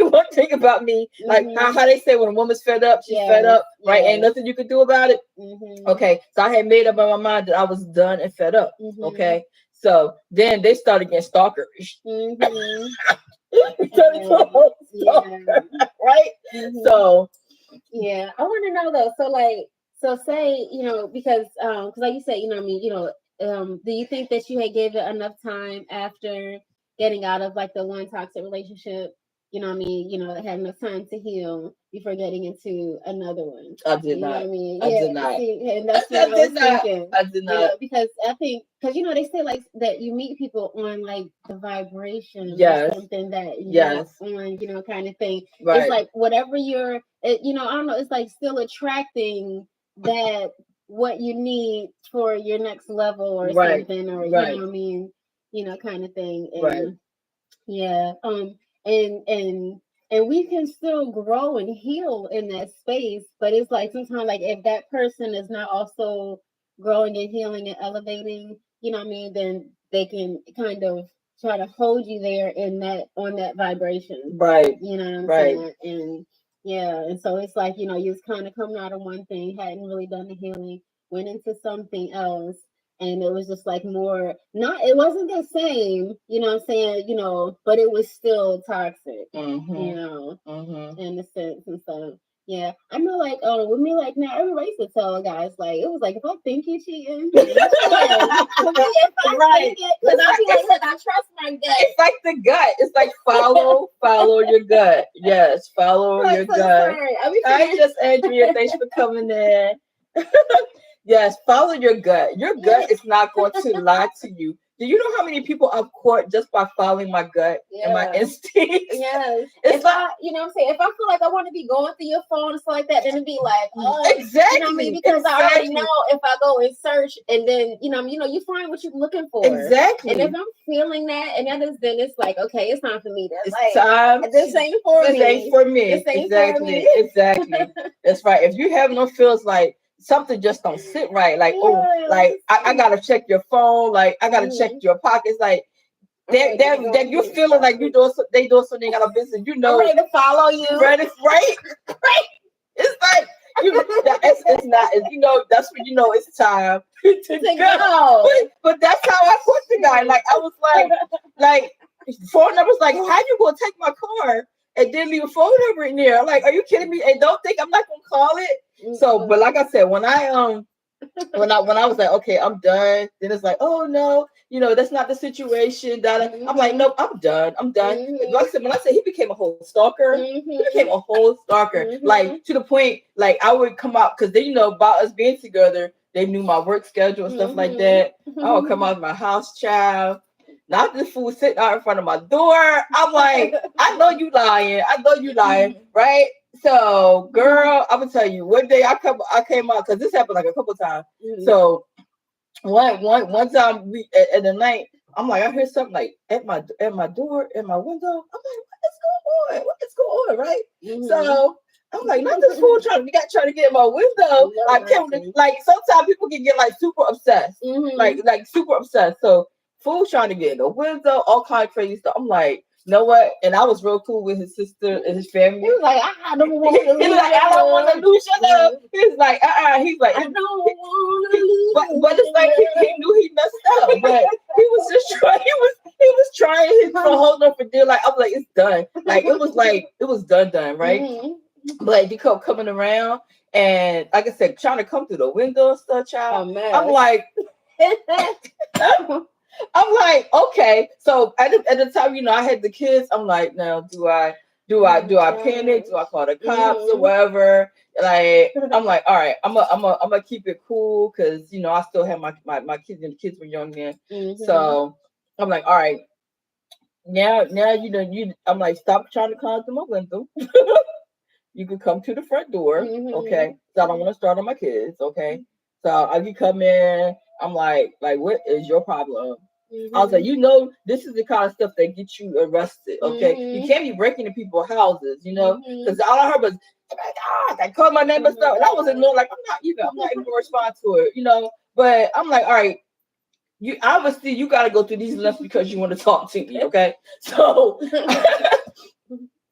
about me, like how they say when a woman's fed up, she's fed up, right? Ain't nothing you can do about it. Okay, so I had made up in my mind that I was done and fed up. Okay, so then they started getting stalkerish. Right? So yeah, I want to know though. So like, so say because like you said, I mean, do you think that you had gave it enough time after getting out of like the one toxic relationship? I mean, it had enough time to heal before getting into another one. I did not. Know what I mean? I did not. See, and that's what I was thinking. I did not. Because I think, because they say like that you meet people on like the vibration or something that on, kind of thing. Right. It's like whatever you're, I don't know. It's like still attracting that what you need for your next level or something, or you know what I mean, kind of thing. And yeah, and we can still grow and heal in that space, but it's like sometimes like if that person is not also growing and healing and elevating, what I mean, then they can kind of try to hold you there in that on that vibration. Right. You know what I'm saying? And yeah, and so it's like, you was kind of coming out of one thing, hadn't really done the healing, went into something else. And it was just like more, it wasn't the same, what I'm saying, but it was still toxic, in a sense and stuff. Yeah, I know, like, with me, like, now everybody used to tell guys, like, it was like, if I think you're cheating, you cheating. For me, if I think it, because I feel like, I trust my gut. It's like the gut. It's like follow your gut. Yes, follow your gut. Sorry. Hi, just Andrea. Thanks for coming in. Yes, follow your gut. Your gut is not going to lie to you. Do you know how many people I've caught just by following my gut and my instincts? Yes. It's if I, you know what I'm saying, if I feel like I want to be going through your phone and stuff like that, then it'd be like, exactly. You know what I mean? Because I already know if I go and search and then, you find what you're looking for. Exactly. And if I'm feeling that, and that is, then it's like, okay, it's time for me. It's like, time. This ain't for me. This ain't for me. This ain't exactly. For me. Exactly. That's right. If you have no feels like something just don't sit right, like, I gotta check your phone, like I gotta check your pockets, like that you're feeling like you doing they doing something out of business. I'm ready to follow you. Ready, right? It's like it's not. That's when it's time to go. But that's how I put the guy. Like I was like phone numbers. Like how you gonna take my car and then leave a phone number in there? Like, are you kidding me? And don't think I'm not gonna call it. So, but like I said, when I when I was like, okay, I'm done. Then it's like, oh no, that's not the situation. I'm like, no, I'm done. Like I said, when I said he became a whole stalker, he became a whole stalker. Like to the point, like I would come out because they, about us being together, they knew my work schedule and stuff like that. I would come out of my house, child. Not this fool sitting out in front of my door. I'm like, I know you lying, right? So, girl, I'm gonna tell you. One day I came out because this happened like a couple times. So, one time we at the night, I'm like, I hear something like at my door, at my window. I'm like, what is going on, right? So I'm like, not this fool trying to get in my window. Like sometimes people can get like super obsessed, like super obsessed. So fool trying to get in the window, all kind of crazy stuff. I'm like, you know what? And I was real cool with his sister and his family. He was like, I don't want to lose. He was like, I don't want to lose your love. He's like, He's like, I don't want to lose. But it's like he knew he messed up, but he was just trying. He was trying his to hold up for dear. Like I'm like, it's done. Like it was done, right? But he kept coming around, and like I said, trying to come through the window and stuff, child. I'm like. I'm like, okay. So at the time, I had the kids. I'm like, now do I panic? Do I call the cops or whatever? Like, I'm like, all right, I'm gonna keep it cool because I still have my kids, and the kids were young then. So I'm like, all right, now I'm like, stop trying to climb through my window. You can come to the front door, okay? So I don't want to start on my kids, okay? So I can come in. I'm like, what is your problem? I was like, this is the kind of stuff that gets you arrested, okay? You can't be breaking into people's houses, because all I heard was, oh my God, I called my name and stuff, and I was ignoring, like, I'm not even going to respond to it, But I'm like, all right, you obviously you got to go through these lengths because you want to talk to me, okay? So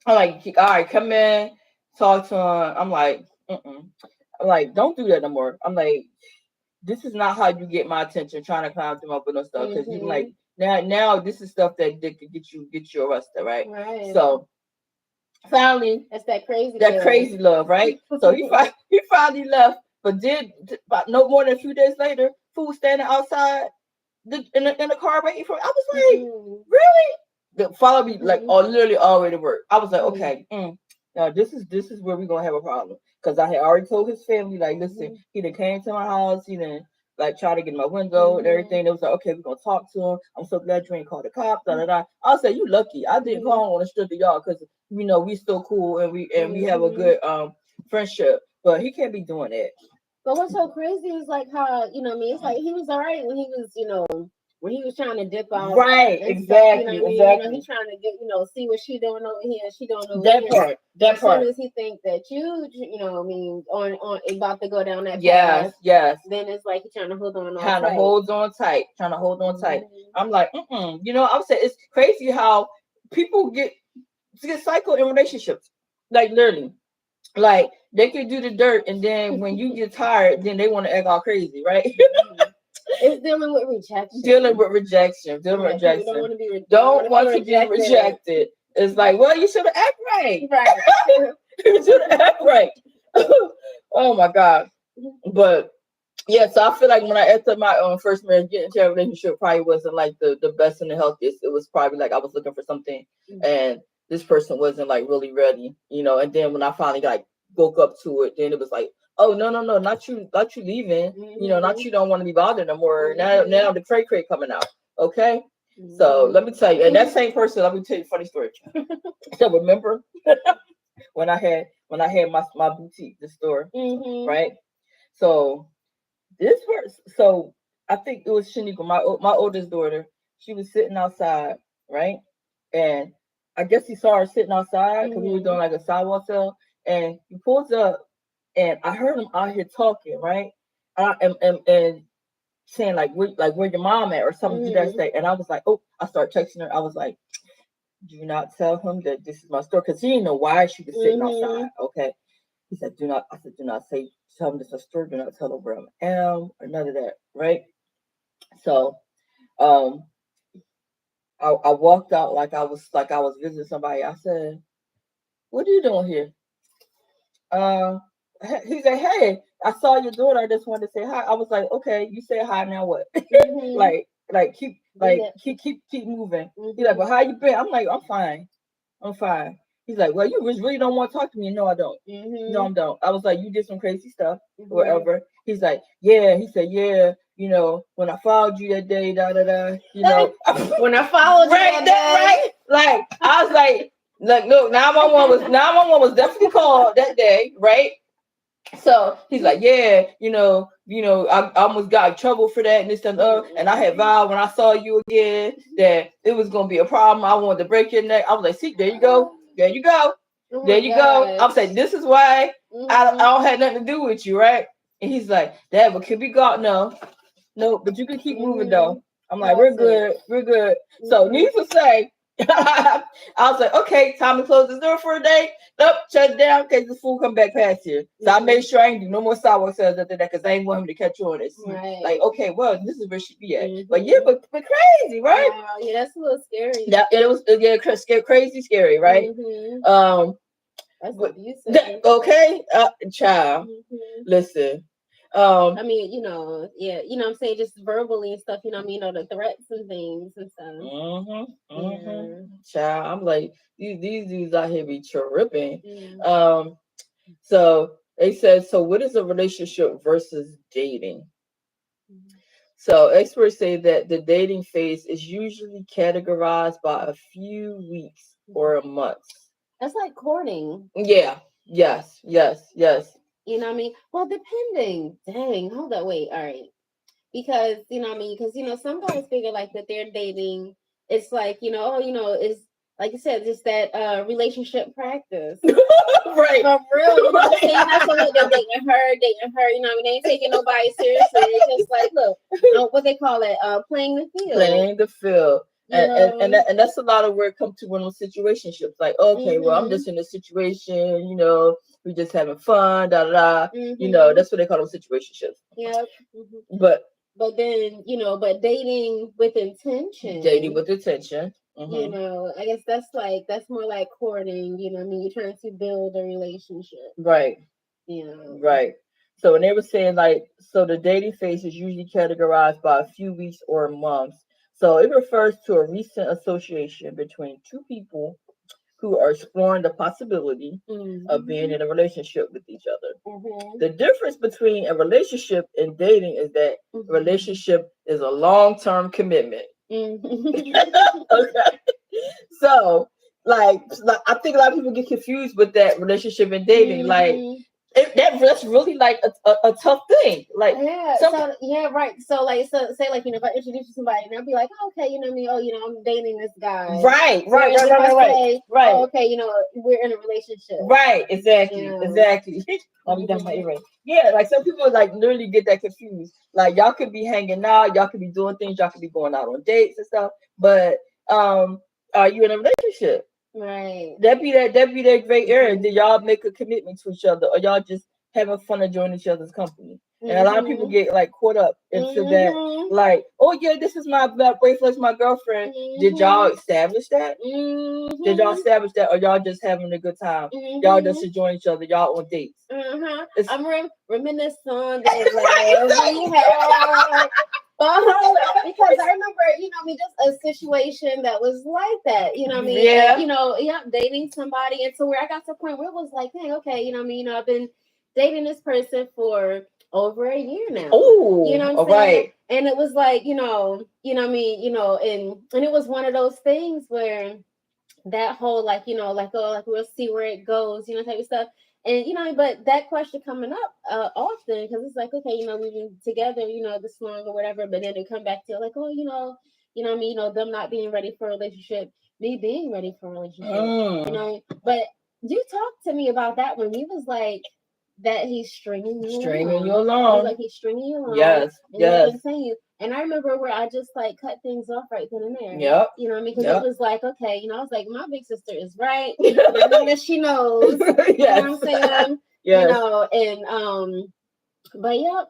I'm like, all right, come in, talk to him. I'm like, I'm like, don't do that no more. I'm like, this is not how you get my attention trying to climb through my window stuff because you like now this is stuff that could get you arrested, right? So finally, that's that crazy love, right? So he finally left, but did about no more than a few days later, fool standing outside in the car waiting for me. I was like, really? They follow me like literally all the way to work. I was like, okay, now this is where we're gonna have a problem. Cause I had already told his family, like, listen, he done came to my house, he done like try to get in my window and everything. They was like, okay, we're gonna talk to him. I'm so glad you ain't called the cops. Da da da. I said, you lucky. I didn't call on the strip of y'all because we still cool and we have a good friendship. But he can't be doing that. But what's so crazy is like how it's like he was all right when he was when he was trying to dip out, right? Exactly, exactly. He's trying to get see what she doing over here, she doing over that here. Part, that as part. As soon as he think that on about to go down that path, yes, then it's like he's trying to hold on, trying to hold on tight. I'm like, I would say it's crazy how people get cycle in relationships, like literally. Like they can do the dirt, and then when you get tired, then they want to act all crazy, right? It's dealing with rejection. Don't want to be rejected. It's like, well, you should have act right. You should have act right. Oh my God. But yeah, so I feel like when I entered my first marriage, getting into a relationship probably wasn't like the best and the healthiest. It was probably like I was looking for something, and this person wasn't like really ready, And then when I finally like woke up to it, then it was like, oh no, not you leaving, not you don't want to be bothered no more. Now the cray coming out. Okay. So let me Mhm. tell you, and that same person, let me tell you a funny story. So remember when I had my boutique, the store, Mhm. right? So this person, so I think it was Shaniqua, my oldest daughter. She was sitting outside, right? And I guess he saw her sitting outside because we were doing Mhm. like a sidewalk sale, and he pulls up, and I heard him out here talking, right? And saying like where your mom at or something to that Mhm. state. And I was like, oh, I started texting her. I was like, do not tell him that this is my store because he didn't know why she was sitting outside. Mhm. Okay. He said, do not. I said, do not say tell him this is a store. Do not tell him where I am or none of that. Right. So um I walked out like I was visiting somebody. I said, what are you doing here? Um, he said, "Hey, I saw your daughter. I just wanted to say hi." I was like, "Okay, you say hi now. What? Mhm. like keep Do like that. keep moving." He's like, "Well, Mhm. how you been?" I'm like, "I'm fine. I'm fine." He's like, "Well, you really don't want to talk to me." No, I don't. No, I Mhm. don't. I was like, "You did some crazy stuff, Mhm. whatever." He's like, "Yeah." He said, "Yeah. When I followed you that day, da da da. When I followed you Right, that that day. right. Like I was like, look, 911 was definitely called that day, right? So he's like, yeah, I almost got in trouble for that and this and that. And I had vowed when I saw you again that it was gonna be a problem. I wanted to break your neck. I was like, see, there you go, there you go, Oh there my you go. I was gosh. like, this is why I Mhm. don't have nothing to do with you, right? And he's like, Dad, but could we go out? No, but you can keep moving though. Mhm. I'm like, we're That's it. good, we're good. So Mhm. needless to say, I was like, okay, time to close this door for a day. Nope, shut it down in case the fool come back past here. So I made Mhm. sure I ain't do no more sidewalk sales after that because I ain't want him to catch on and see. Like, Right. okay, well, this is where she be at. But yeah, Mhm. but crazy, right? Wow. Yeah, that's a little scary. That it was yeah, crazy, scary, right? Mhm. Um, That's but abusive. okay, child, Mhm. listen, I um, mean, yeah, I'm saying just verbally and stuff, the threats and things and stuff. Yeah. child, I'm like these dudes out here be tripping. Yeah. Um, so they said, so what is a relationship versus dating? Mhm. So experts say that the dating phase is usually categorized by a few weeks or a month. That's like courting. Yeah, yes, yes, yes. You know what I mean? Well, depending. Dang, hold up, wait, all right. Because because some guys figure like that they're dating. It's like it's like you said, just that relationship practice. Right, For real, you know what I'm saying? Not so right. like they're dating her, they ain't taking nobody seriously. They just like, look, what they call it, playing the field, Playing the field. you know? And that's a lot of where it comes to one of those situationships. Like, okay, well, I'm Mm-hmm. just in a situation, we just having fun, da da da. Mm-hmm. That's what they call them situationships. Yep. Hmm. But But then, but dating with dating intention, with attention. Hmm. I guess that's more like courting, what I mean? You're trying to build a relationship, Right, you know. right. So when they were saying like, so the dating phase is usually categorized by a few weeks or months. So it refers to a recent association between two people who are exploring the possibility of being Mm-hmm. in a relationship with each other. Mm-hmm. The difference between a relationship and dating is that a Mm-hmm. relationship is a long-term commitment. Mm-hmm. Okay. So, like, I think a lot of people get confused with that relationship and dating. Like, Mm-hmm. that's really like a tough thing. Like, Yeah, some so yeah, right. So like, say like, if I introduce you to somebody and I'll be like, oh, okay, what I mean? Oh, I'm dating this guy. right, right, Whereas right, if right, I right, right, say, oh, right, okay, we're in a relationship. right, exactly, Yeah. exactly. Let me down my Mm-hmm. earring. Yeah, like some people like literally get that confused. Like y'all could be hanging out, y'all could be doing things, y'all could be going out on dates and stuff, but are you in a relationship? Right. That be that great area. Mm-hmm. Did y'all make a commitment to each other, or y'all just having fun enjoying each other's company? And a lot of people Mm-hmm. get like caught up into that, Mm-hmm. like, oh yeah, this is my boyfriend, my girlfriend. Did y'all Mm-hmm. establish that? Did y'all Mm-hmm. establish that, or y'all just having a good time? Y'all just Mm-hmm. enjoying each other. Y'all on dates. Uh-huh. It's I'm reminiscing on the love we had. But hold up, because I remember, just a situation that was like that, yeah, yeah, dating somebody, and to where I got to a point where it was like, hey, okay, I've been dating this person for over a year now. You know Oh, what I'm all saying? right. And it was like, what I mean, and it was one of those things where that whole like, like, oh, like we'll see where it goes, type of stuff. And but that question coming up often, because it's like, okay, we've been together, this long or whatever, but then it come back to like, oh, what I mean, them not being ready for a relationship, me being ready for a relationship, Mm. but you talked to me about that when you was like that he's stringing you Stringing you along. It was along. like he's stringing you along, Yes, and you yes. continue. And I remember where I just like cut things off right then and there. Yep, You know what I mean? Because it yep. was like, okay, I was like, my big sister is right. I know that she knows. You know what Yes, I'm saying? yes. And but yep,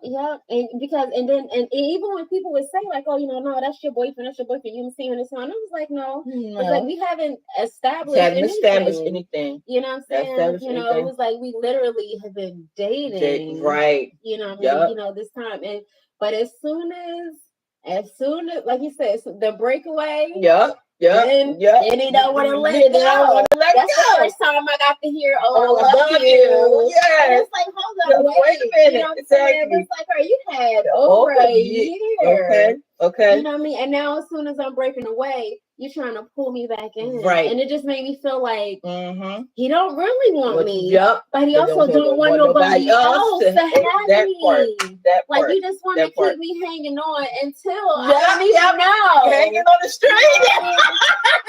and because and even when people would say like, oh, no, that's your boyfriend, you see him this one, I was like, no, it's like No. we haven't established Haven't established anything. anything. You know what I'm saying? Established It anything. was like we literally have been dating. Right. You know what I mean? Yep. This time, and but as soon as like you said, so the breakaway. Yep. Yep. Yep. Then he don't want to let Then I go. want to let That's the go. first time I got to hear, Oh, "Oh, I I love love you." you. And Yes. it's like, hold Yeah, up, wait a wait. You know minute. what I'm saying? Exactly. It's like, are you had Oh, over a yeah. year? Okay. Okay. You know what I mean? And now, as soon as I'm breaking away, you're trying to pull me back in, Right. and it just made me feel like Mm-hmm. he don't really want What? me, Yep. but he But also don't want nobody else to have that part. me. That Like part. you just want to That part. keep me hanging on until I Yep. don't even know. Hanging on the You know string. what I mean?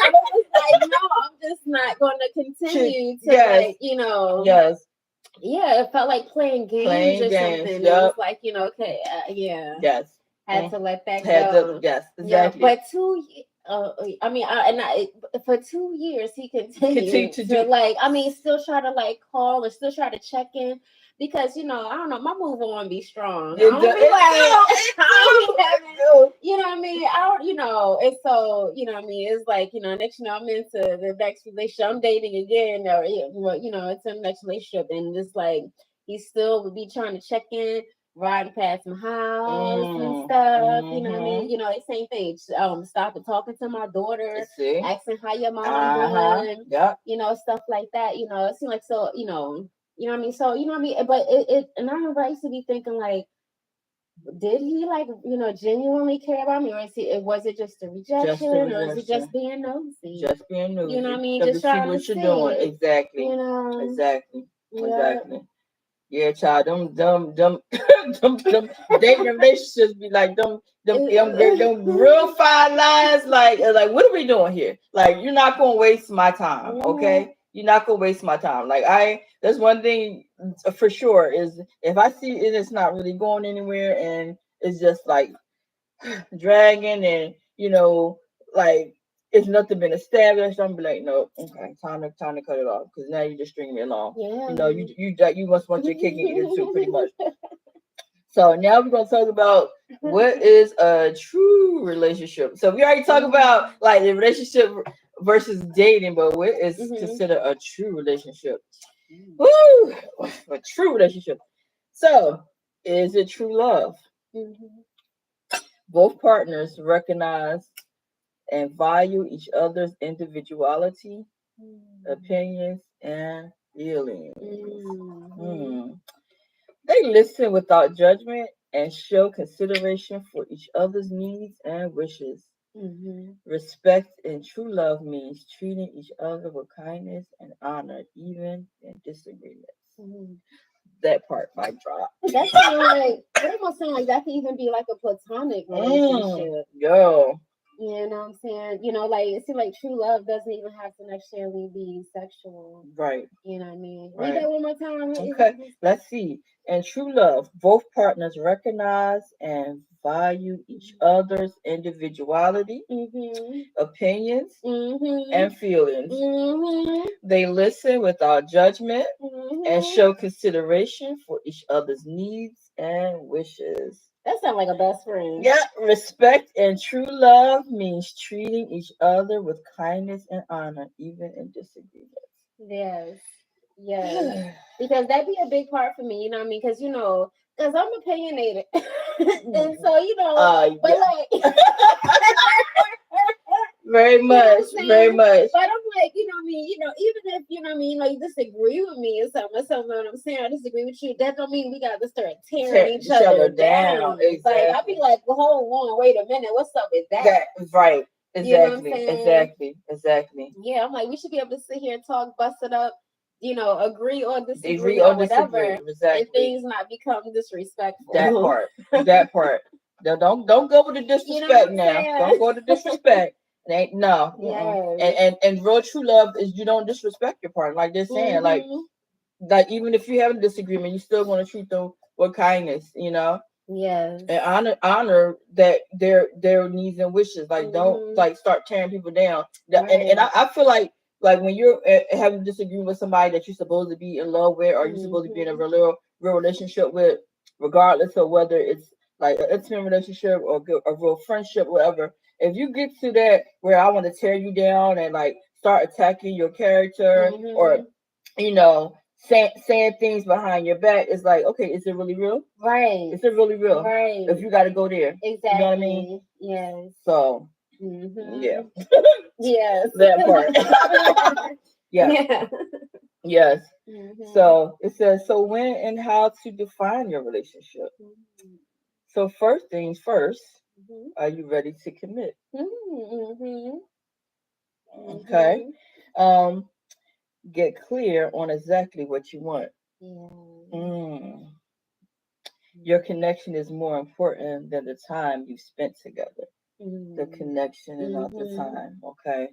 And it was like, no, I'm just not going to continue to Yes. like, Yes. yeah, it felt like playing games Playing or games. something. It was Yep. like, okay, yeah, Yes. had to let that Had to. go. Yes. Yeah, Exactly. but I mean, for 2 years he Continue continued to to do. like, I mean, still try to like call or still try to check in because I don't know, my move on be strong. I It don't do. be It like, do. I don't be It having, do. you know what I mean? I don't, and so what I mean, it's like next I'm into the next relationship, I'm dating again, or it's a next relationship, and it's like he still would be trying to check in, riding past my house and stuff. You know what I mean? Mm-hmm. The same thing. Stopping talking to my daughter, See. asking how your mom Uh-huh. doing. Yep. Stuff like that. It seemed like so. You know what I mean? So you know what I mean? But and I remember I used to be thinking like, did he like genuinely care about me, or was it just a Just rejection, a or is it just rejection. being nosy? Just being You know what I nosy. mean? Because to Just see trying to what you're doing. see. Exactly. Exactly. Yeah. Exactly. Yeah, child, them dating relationships be like them real fine lines. Like, what are we doing here? Like, you're not gonna waste my time, okay? You're not gonna waste my time. That's one thing for sure is if I see it, it's not really going anywhere, and it's just like dragging, and like it's nothing been established. I'm be like, no, okay, time to cut it off because now you just string me along. Yeah. You must want your cake and eat it too, pretty much. So now we're gonna talk about what is a true relationship. So we already talked about like the relationship versus dating, but what is considered a true relationship? Woo! A true relationship. So is it true love? Both partners recognize and value each other's individuality, opinions, and feelings. Hmm. They listen without judgment and show consideration for each other's needs and wishes. Respect and true love means treating each other with kindness and honor, even in disagreements. That part might drop. That sound like that almost sound like that could even be like a platonic relationship. Yo. You know what I'm saying? Like it seems like true love doesn't even have to necessarily be sexual. Right. You know what I mean? Right. Read that one more time. Okay. Let's see. In true love, both partners recognize and value each other's individuality, opinions, and feelings. They listen without judgment and show consideration for each other's needs and wishes. That sounds like a best friend. Yeah, respect and true love means treating each other with kindness and honor, even in disagreements. Yes. Yes. Because that'd be a big part for me, you know what I mean? Because I'm opinionated. And so, but like very much, very much. But I'm like, I mean, even if you know what I mean, like disagree with me or something. What I'm saying, I disagree with you. That don't mean we got to start tearing each other down. Exactly. Like I'll be like, well, hold on, wait a minute, what's up with that? Right. You know what I'm Exactly. saying? Exactly. Yeah, I'm like, we should be able to sit here and talk, bust it up, agree or Agree disagree or or disagree. whatever, and Exactly. things not become That disrespectful. part. That part. Now, don't go with the You know what disrespect I'm now. saying? Don't go to disrespect. It ain't no. Yes. And real true love is you don't disrespect your partner. Like they're saying, Mm-hmm. like even if you have a disagreement, you still want to treat them with kindness, Yes. and honor that their needs and wishes. Like don't Mm-hmm. like start tearing people down. And Right. I feel like when you're having disagreement with somebody that you're supposed to be in love with, or you're supposed to be in a Mm-hmm. real relationship with, regardless of whether it's like an intimate relationship or a real friendship, whatever. If you get to that where I want to tear you down and like start attacking your character, or Mm-hmm. saying things behind your back, it's like, okay, is it really real? Right. Is it really real? Right. If you got to go there, Exactly. you know what I mean? Yes. So yeah, Mm-hmm. Yes. that part. Yeah. Yeah. Yes. Mm-hmm. So it says, so when and how to define your relationship. So first things first, Mm-hmm. are you ready to commit? Mm-hmm. Okay. Mm-hmm. Um, get clear on exactly what you want. Yeah. Mm. Your connection is more important than the time you spent together. The Mm-hmm. connection and not the Mm-hmm. time. Okay.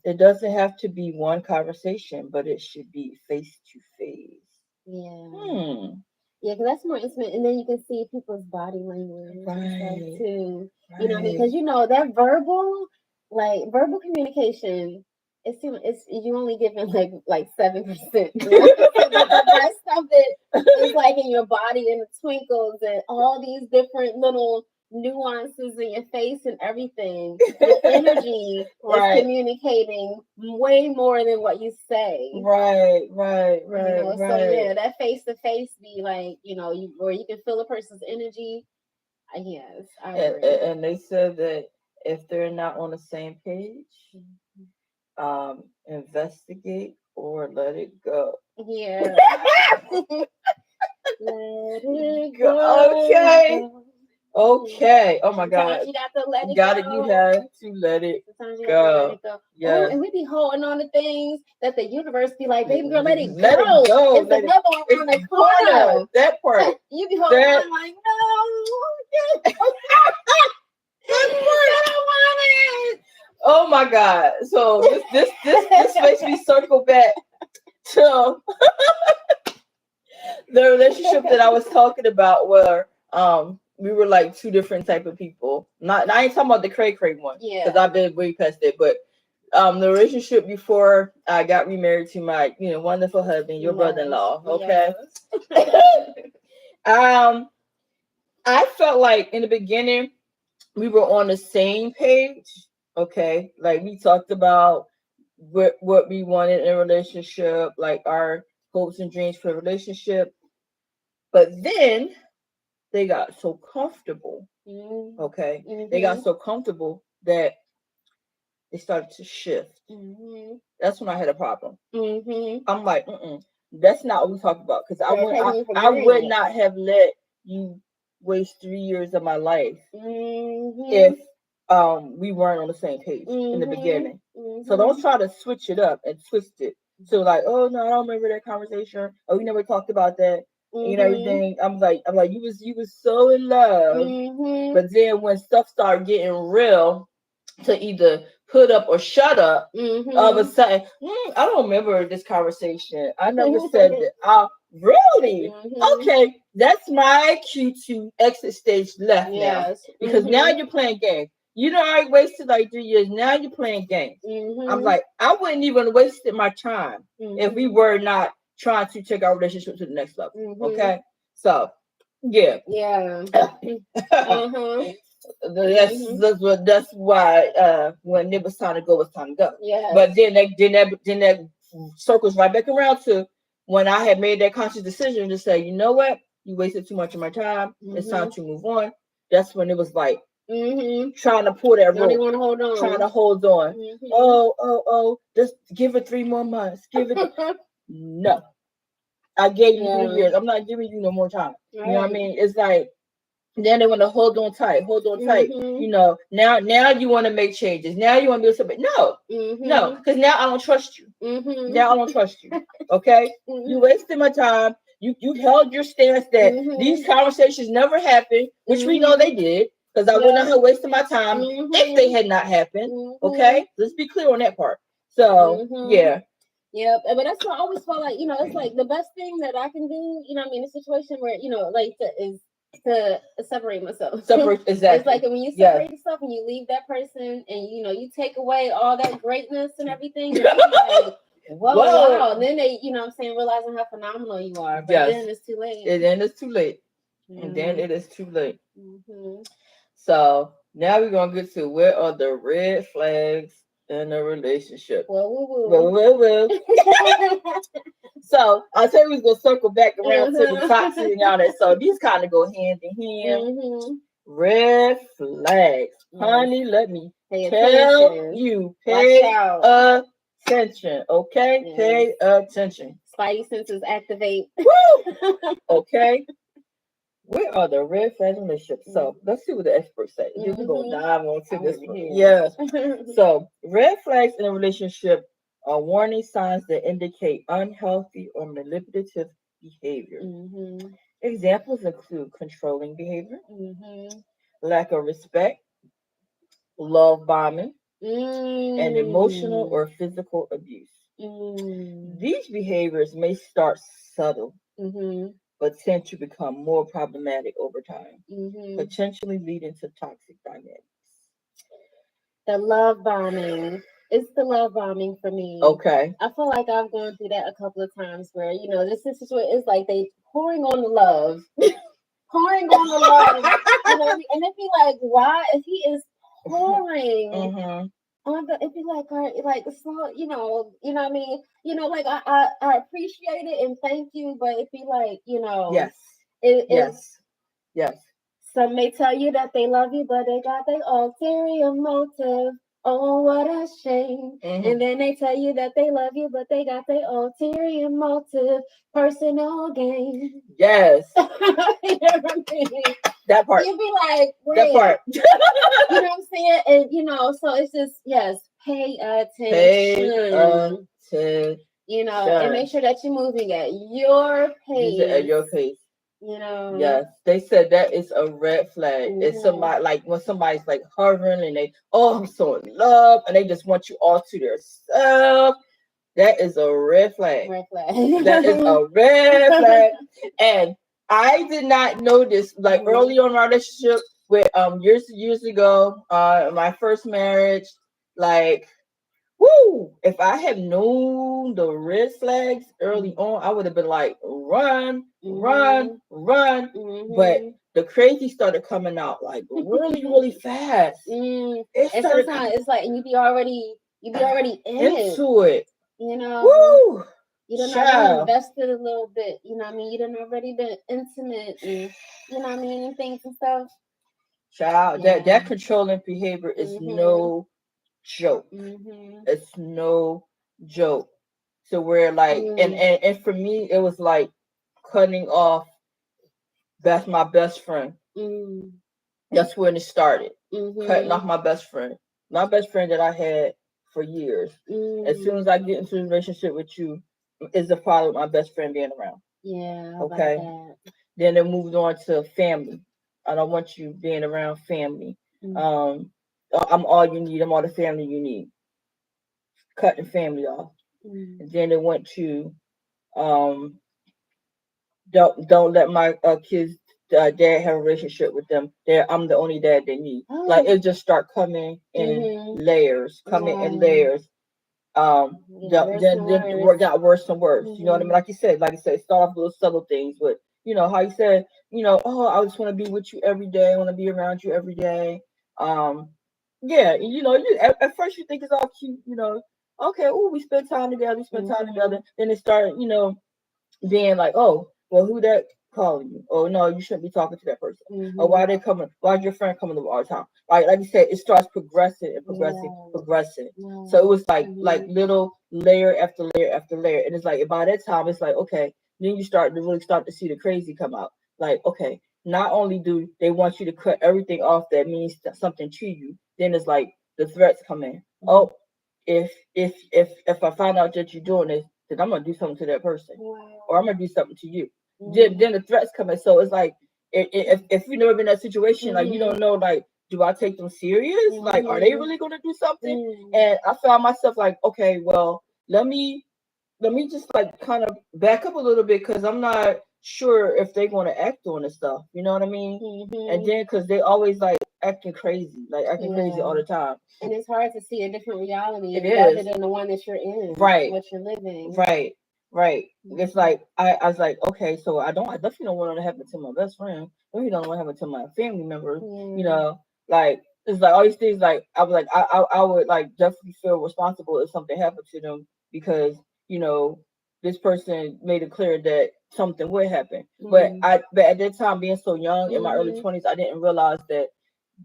It doesn't have to be one conversation, but it should be face to face. Yeah. Hmm. Yeah, because that's more intimate, and then you can see people's body language and stuff Right. too. You know what I mean? Right. Because that verbal communication, it's you only giving like 7%. The rest of it is like in your body and the twinkles and all these different little nuances in your face and everything. Your energy is Right. communicating way more than what you say. Right. Right. Right. So Right. yeah, that face to face be like, or you can feel a person's energy. Yes, I agree. And they said that if they're not on the same page, investigate or let it go. Yeah. Let it go. Okay. Okay. Oh my Sometimes God. you got to let You it got it. You go. have to let it Sometimes you got to let go. it go. Oh, Yes. and we be holding on to things that the universe be like, baby girl, let it Let it go. go. It's Let it. another one It's around the corner. corner. That part. You be holding That. on like, no. That I part. don't want it. Oh my God. So this makes me circle back to the relationship that I was talking about, where we were like two different type of people. Not I ain't talking about the cray cray one, because Yeah. I've been way past it. But the relationship before I got remarried to my wonderful husband, your brother in Yes. law. Okay. Yes. um, I felt like in the beginning we were on the same page. Okay, like we talked about what we wanted in a relationship, like our hopes and dreams for a relationship. But then they got so comfortable. Okay, they got Mm-hmm. so comfortable that they started to shift. Mm-hmm. That's when I had a problem. Mm-hmm. I'm like, that's not what we talked about. Because They're taking you for I would granted. not have let you waste 3 years of my life Mm-hmm. if we weren't on the same page in the Mm-hmm. beginning. So Mm-hmm. don't try to switch it up and twist it. So like, oh no, I don't remember that conversation. Oh, we never talked about that. Mm-hmm. Everything. I'm like, you was so in love, Mm-hmm. but then when stuff started getting real, to either put up or shut up, all of a Mm-hmm. sudden, I don't remember this conversation. I never said that. Really? Mm-hmm. Okay, that's my cue to exit stage left now, Yes. because now Mm-hmm. you're playing games. You know, I wasted like 3 years. Now you're playing games. I'm Mm-hmm. like, I wouldn't even wasted my time if we Mm-hmm. were not trying to take our relationship to the next level. Mm-hmm. Okay, so yeah. Yeah. Uh-huh. That's Mm-hmm. that's why when it was time to go, it was time to go. Yes. But then that circles right back around to when I had made that conscious decision to say, you know what, you wasted too much of my time. It's time Mm-hmm. to move on. That's when it was like, trying to pull that You only rope, want to hold trying on. to hold on. Mm-hmm. Just give it 3 more months. Give it. No, I gave you 3 years. I'm not giving you no more time. You know what I mean? It's like then they want to hold on tight, hold on tight. You know, now you want to make changes. Now you want to do something. No, no, because now I don't trust you. Now I don't trust you. Okay, you wasted my time. You held your stance that these conversations never happened, which we know they did, because I wouldn't have wasted my time if they had not happened. Okay, let's be clear on that part. So yeah. Yep, but that's why I always feel like, it's like the best thing that I can do, what I mean, a situation where, like is to separate myself. Separate, exactly. It's like when you separate yourself and you leave that person and, you take away all that greatness and everything, and like, whoa, wow. And then they, what I'm saying, realizing how phenomenal you are, but then it's too late. And then it's too late. And then it is too late. So now we're going to get to where are the red flags in a relationship. Well. So I said we was gonna circle back around to the toxic and all that. So these kind of go hand in hand. Red flags, honey. Let me tell you, pay attention, okay? Yes. Pay attention. Spidey senses activate. Woo! Okay. Where are the red flags in relationships? So let's see what the experts say. We're gonna dive into this one. Yes. So red flags in a relationship are warning signs that indicate unhealthy or manipulative behavior. Examples include controlling behavior, lack of respect, love bombing, and emotional or physical abuse. These behaviors may start subtle, but tend to become more problematic over time, potentially leading to toxic dynamics. The love bombing. It's the love bombing for me. Okay. I feel like I've gone through that a couple of times where, this situation is like they pouring on the love. Pouring on the love. And it'd be like, why? If he is pouring on the, it'd be like, all right, like, slow, what I mean? Like, I appreciate it and thank you, but it'd be like, Yes. Yes. Some may tell you that they love you, but they got their ulterior motive. Oh, what a shame. And then they tell you that they love you, but they got their ulterior motive. Personal gain. Yes. That part. You'd be like, wait. That part. You know what I'm saying? And, so it's just, yes, pay attention. Pay attention. And make sure that you're moving at your pace. At your pace. Yes, they said that is a red flag. It's somebody like when somebody's like hovering and I'm so in love and they just want you all to themselves. That is a red flag. That is a red flag. And I did not know this like early on in my relationship with years ago, my first marriage, like woo! If I had known the red flags early on, I would have been like, run. But the crazy started coming out like really, really fast. And sometimes it's like, and you be already into it. Woo! You done already invested a little bit. You know what I mean? You done already been intimate and and things and stuff. Child, that controlling behavior is no joke. It's no joke. So we're like, and for me, it was like cutting off. That's my best friend. That's when it started. Cutting off my best friend that I had for years. As soon as I get into a relationship with you, is the problem with my best friend being around. Yeah. Okay. Then it moved on to family. I don't want you being around family. I'm all you need. I'm all the family you need. Cutting family off. And then it went to don't let my kids dad have a relationship with them. I'm the only dad they need. Like it just start coming in layers, in layers. Then the word got worse and worse. You know what I mean? Like you said, start off with little subtle things, but how you said, I just want to be with you every day. I want to be around you every day. Yeah, you at first you think it's all cute, okay, we spend time together, Then it started, being like, oh, well, who that calling you? Oh no, you shouldn't be talking to that person. Or Mm-hmm. why they coming? Why is your friend coming over all the time? Like you said, it starts progressing and progressing, Yeah. progressing. So Yeah. it was like Mm-hmm. little layer after layer after layer, and it's like by that time it's like okay, then you start to really start to see the crazy come out. Like okay, not only do they want you to cut everything off that means something to you, then it's like the threats come in. Mm-hmm. Oh, if I find out that you're doing this, then I'm gonna do something to that person, or I'm Wow. gonna do something to you. Mm-hmm. Then the threats come in. So it's like if you've never been in that situation, like you Mm-hmm. don't know, like do I take them serious? Like are they Mm-hmm. really gonna do something? Mm-hmm. And I found myself like, okay, well let me just like kind of back up a little bit because I'm not sure if they're going to act on this stuff. You know what I mean? And Mm-hmm. then because they always like acting crazy, like acting crazy all Yeah. the time. And it's hard to see a different It reality rather is than the one that you're in, right, what you're living. right, right. It's Mm-hmm. like I was like, okay, so I definitely don't want it to happen to my best friend. Definitely don't want it to happen to my family member. You Yeah. know, like it's like all these things. Like I was like I would like definitely feel responsible if something happened to them because you know this person made it clear that something would happen. Mm-hmm. But at that time being so young in my early Mm-hmm. 20s, I didn't realize that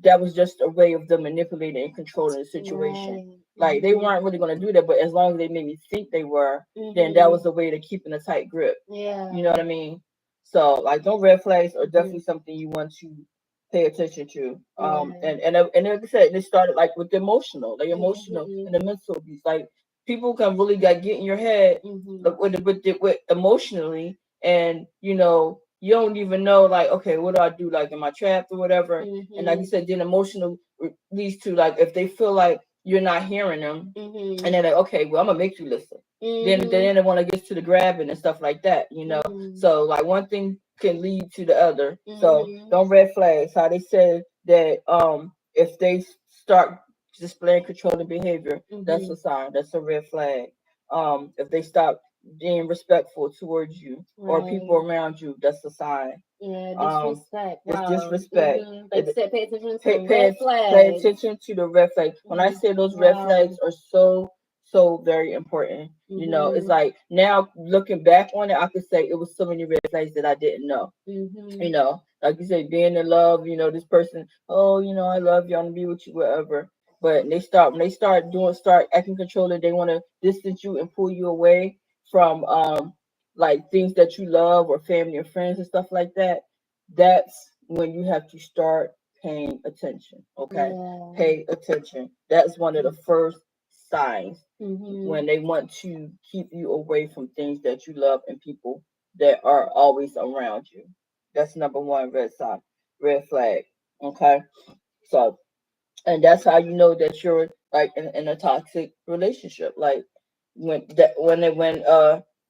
that was just a way of them manipulating and controlling the situation. Right. Like they Mm-hmm. weren't really going to do that, but as long as they made me think they were, then that Mm-hmm. was a way to keep in a tight grip. You know Yeah. what I mean? So like, those red flags are Mm-hmm. definitely something you want to pay attention to. Yeah. And like I said, it started like with the emotional, like emotional Mm-hmm. and the mental abuse. Like people can really get in your head, Mm-hmm. like with emotionally, and you don't even know like okay, what do I do, like am I trapped or whatever? And like you Mm-hmm. said, then emotional leads to like if they feel like you're not hearing them, Mm-hmm. and they're like, okay, well, I'm gonna make you listen. Mm-hmm. Then they want to get to the grabbing and stuff like that. Mm-hmm. So like one thing can lead to the other. So Mm-hmm. don't red flags. How they said that if they start displaying controlling behavior, that's Mm-hmm. a sign. That's a red flag. If they stop being respectful towards you or people Right. around you, that's a sign. Yeah, Um, disrespect. it's Wow. disrespect. Mm-hmm. Like you It, said, pay attention to pay, the pay, red att- pay flags. attention to the red flags. When I Mm-hmm. say those red flags Wow. are so very important. It's Mm-hmm. like now looking back on it, I could say it was so many red flags that I didn't know. Mm-hmm. Like you say, being in love, this person, oh, I love you, I want to be with you, whatever. But when they start acting controlling, they want to distance you and pull you away from like things that you love or family and friends and stuff like that. That's when you have to start paying attention. Okay, Yeah. pay attention. That's one of the first signs Mm-hmm. when they want to keep you away from things that you love and people that are always around you. That's number one red flag. Okay, so and that's how you know that you're like in a toxic relationship. Like when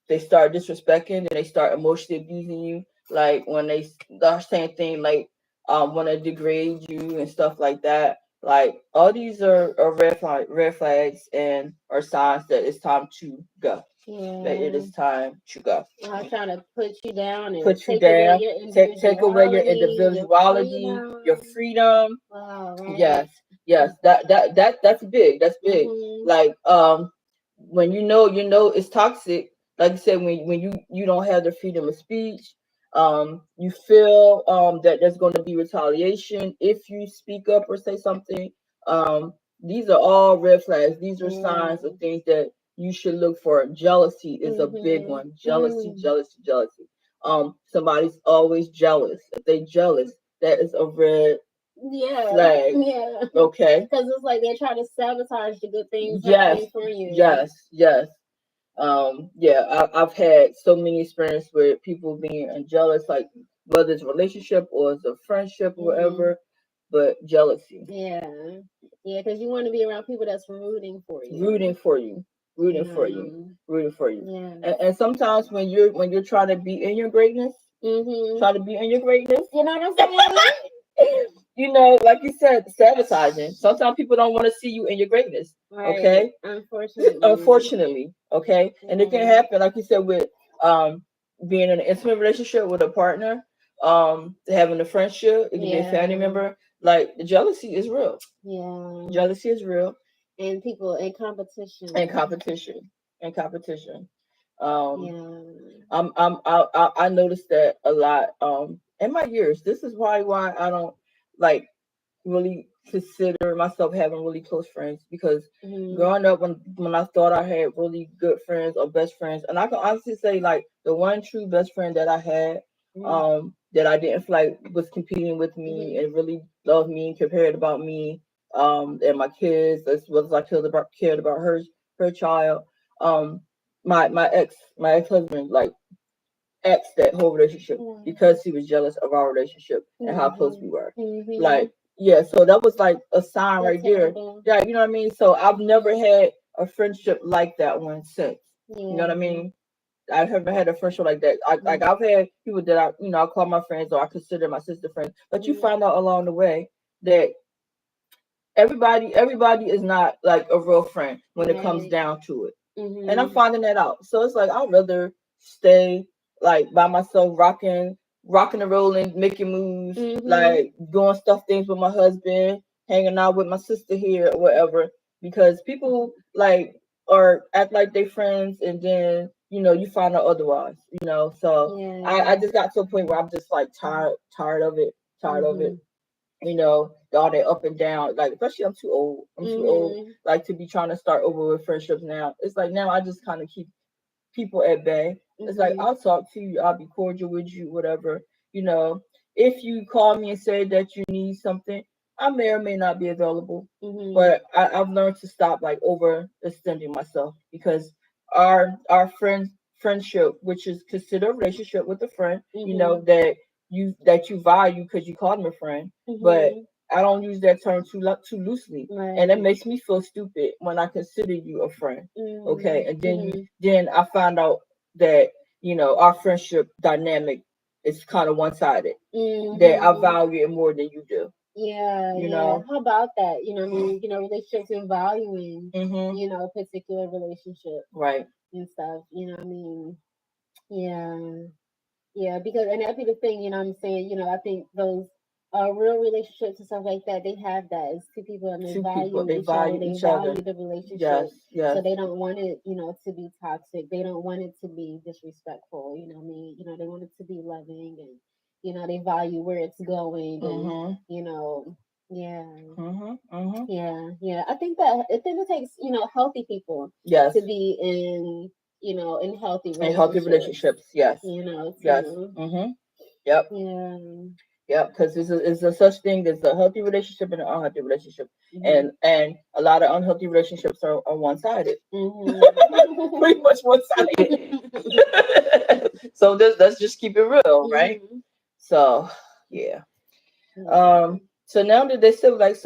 they start disrespecting and they start emotionally abusing you. Like when they start saying things like want to degrade you and stuff like that. Like all these are red flags and are signs that it's time to go. That it Yeah. is time to go. I'm trying to put you down and Put you take away down. your Take away your individuality, your individuality, your freedom. freedom. Wow, right. Yes, yes. That's big. That's big. Mm-hmm. Like when it's toxic. Like I said, when you don't have the freedom of speech, you feel that there's going to be retaliation if you speak up or say something. These are all red flags. These are Yeah. signs of things that you should look for. Jealousy is a big Mm-hmm. one. Jealousy, Mm. jealousy, jealousy. Somebody's always jealous. If they jealous, that is a red Yeah. flag. Yeah. Okay. Because it's like they're trying to sabotage the good things Yes. happening for you. Yes. Yes. Yeah, I've had so many experiences with people being jealous, like whether it's a relationship or it's a friendship or Mm-hmm. whatever, but jealousy, Yeah. Yeah, because you want to be around people that's rooting for rooting you. for you, rooting for you, Yeah. rooting for you. Yeah. And sometimes when you're trying to be in your greatness, Mm-hmm. try to be in your greatness, You know what I'm saying? like you said, sabotaging. Sometimes people don't want to see you in your greatness. Right. Okay, Unfortunately. unfortunately, okay, and it can Yeah. happen, like you said, with um being in an intimate relationship with a partner, having a friendship. It can be a family Yeah. member. Like the jealousy is real. Yeah. Jealousy is real, And people in and competition. competition, and competition. Um, Yeah. I noticed that a lot. In my years, this is why I don't like really consider myself having really close friends because Mhm. growing up when I thought I had really good friends or best friends, and I can honestly say like the one true best friend that I had, Mhm. that I didn't feel like was competing with me Mhm. and really loved me and cared about me, and my kids as well as I cared about her child. Um, my ex husband like X that whole relationship because he was jealous of our relationship and how close we Mhm. were. Mhm. Like, yeah, so that was like a sign That's right there. horrible. Yeah, you know what I mean? So I've never had a friendship like that one since. You know what I Yeah. mean? I've never had a friendship like that. Like Mhm. I've had people that I call my friends or I consider my sister friends, but you Mhm. find out along the way that everybody is not like a real friend when it comes Right. down to it, and I'm Mhm. finding that out. So it's like I'd rather stay like by myself, rocking and rolling, making moves, Mhm. like doing stuff things with my husband, hanging out with my sister here or whatever. Because people like or act like they friends, and then you find out otherwise. So I Yeah. just got to a point where I'm just like tired of it, tired of it Mhm. all that up and down. Like, especially I'm too old. I'm too old, Mhm. like, to be trying to start over with friendships now. It's like now I just kind of keep people at bay. It's like Mhm. I'll talk to you, I'll be cordial with you, whatever. You know, if you call me and say that you need something, I may or may not be available. Mhm. But I've learned to stop like overextending myself because our friendship, which is considered a relationship with a friend, Mhm. that you value because you call them a friend, but Mhm. I don't use that term too loosely, and it Right. makes me feel stupid when I consider you a friend. Okay, Mhm. and Mhm. then I found out that our friendship dynamic is kind of one sided. That I Mhm. value it more than you do. Yeah, You yeah. know. How about that? I mean, relationships and valuing, Mhm. a particular relationship Right. and stuff. I mean, yeah, yeah. Because and that'd be the thing. I'm saying. I think those real relationships and stuff like that, they have that. It's two people and they Two people. value They each other. value They each other. value the relationship, Yes. so Yes. they don't want it, to be toxic. They don't want it to be disrespectful. What I mean, they want it to be loving and they value where it's going and Mhm. yeah. Mhm. Mhm. Yeah, yeah. I think it takes, healthy people Yes. to be in healthy And healthy relationships, relationships. Yes. Yes. too. Mhm. Yep. Yeah. Yep, because there's a such thing as a healthy relationship and an unhealthy relationship, Mhm. and a lot of unhealthy relationships are one sided, Mhm. pretty much one sided. So let's just keep it real, right? Mhm. So yeah. Yeah. So now that they still like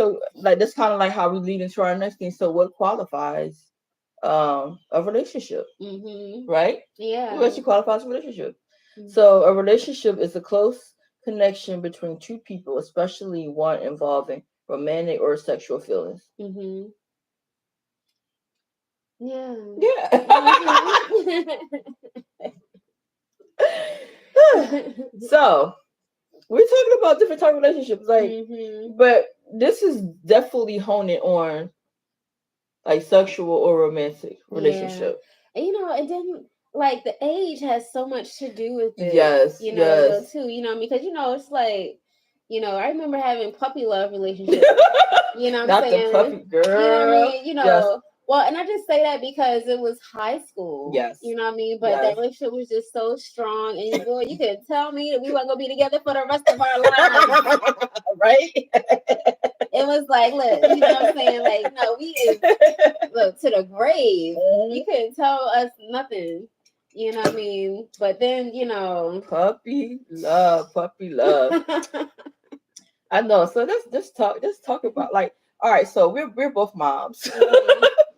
that's kind of like how we lead into our next thing. So what qualifies a relationship? Mhm. Right? What Yeah. actually qualifies a relationship? Mhm. So a relationship is a close connection between two people, especially one involving romantic or sexual feelings. Mhm. Yeah. Yeah. Mhm. So we're talking about different type of relationships, like, Mhm. but this is definitely honing on like sexual or romantic Yeah. relationship. And then like the age has so much to do with it, Yes, though yes. too, because it's like, I remember having puppy love relationships. You know what I'm Not the saying? puppy You know what I girl. mean? Yes, Well, and I just say that because it was high school. yes, You know what I mean? But that yes. relationship was just so strong, and boy, you could tell me that we weren't gonna be together for the rest of our lives. Right? It was like, look, you know what I'm saying? Like, no, we is look to the grave. You Mhm. couldn't tell us nothing. You know what I mean? But then, Puppy love. I know. So let's talk about like, all right. So we're both moms.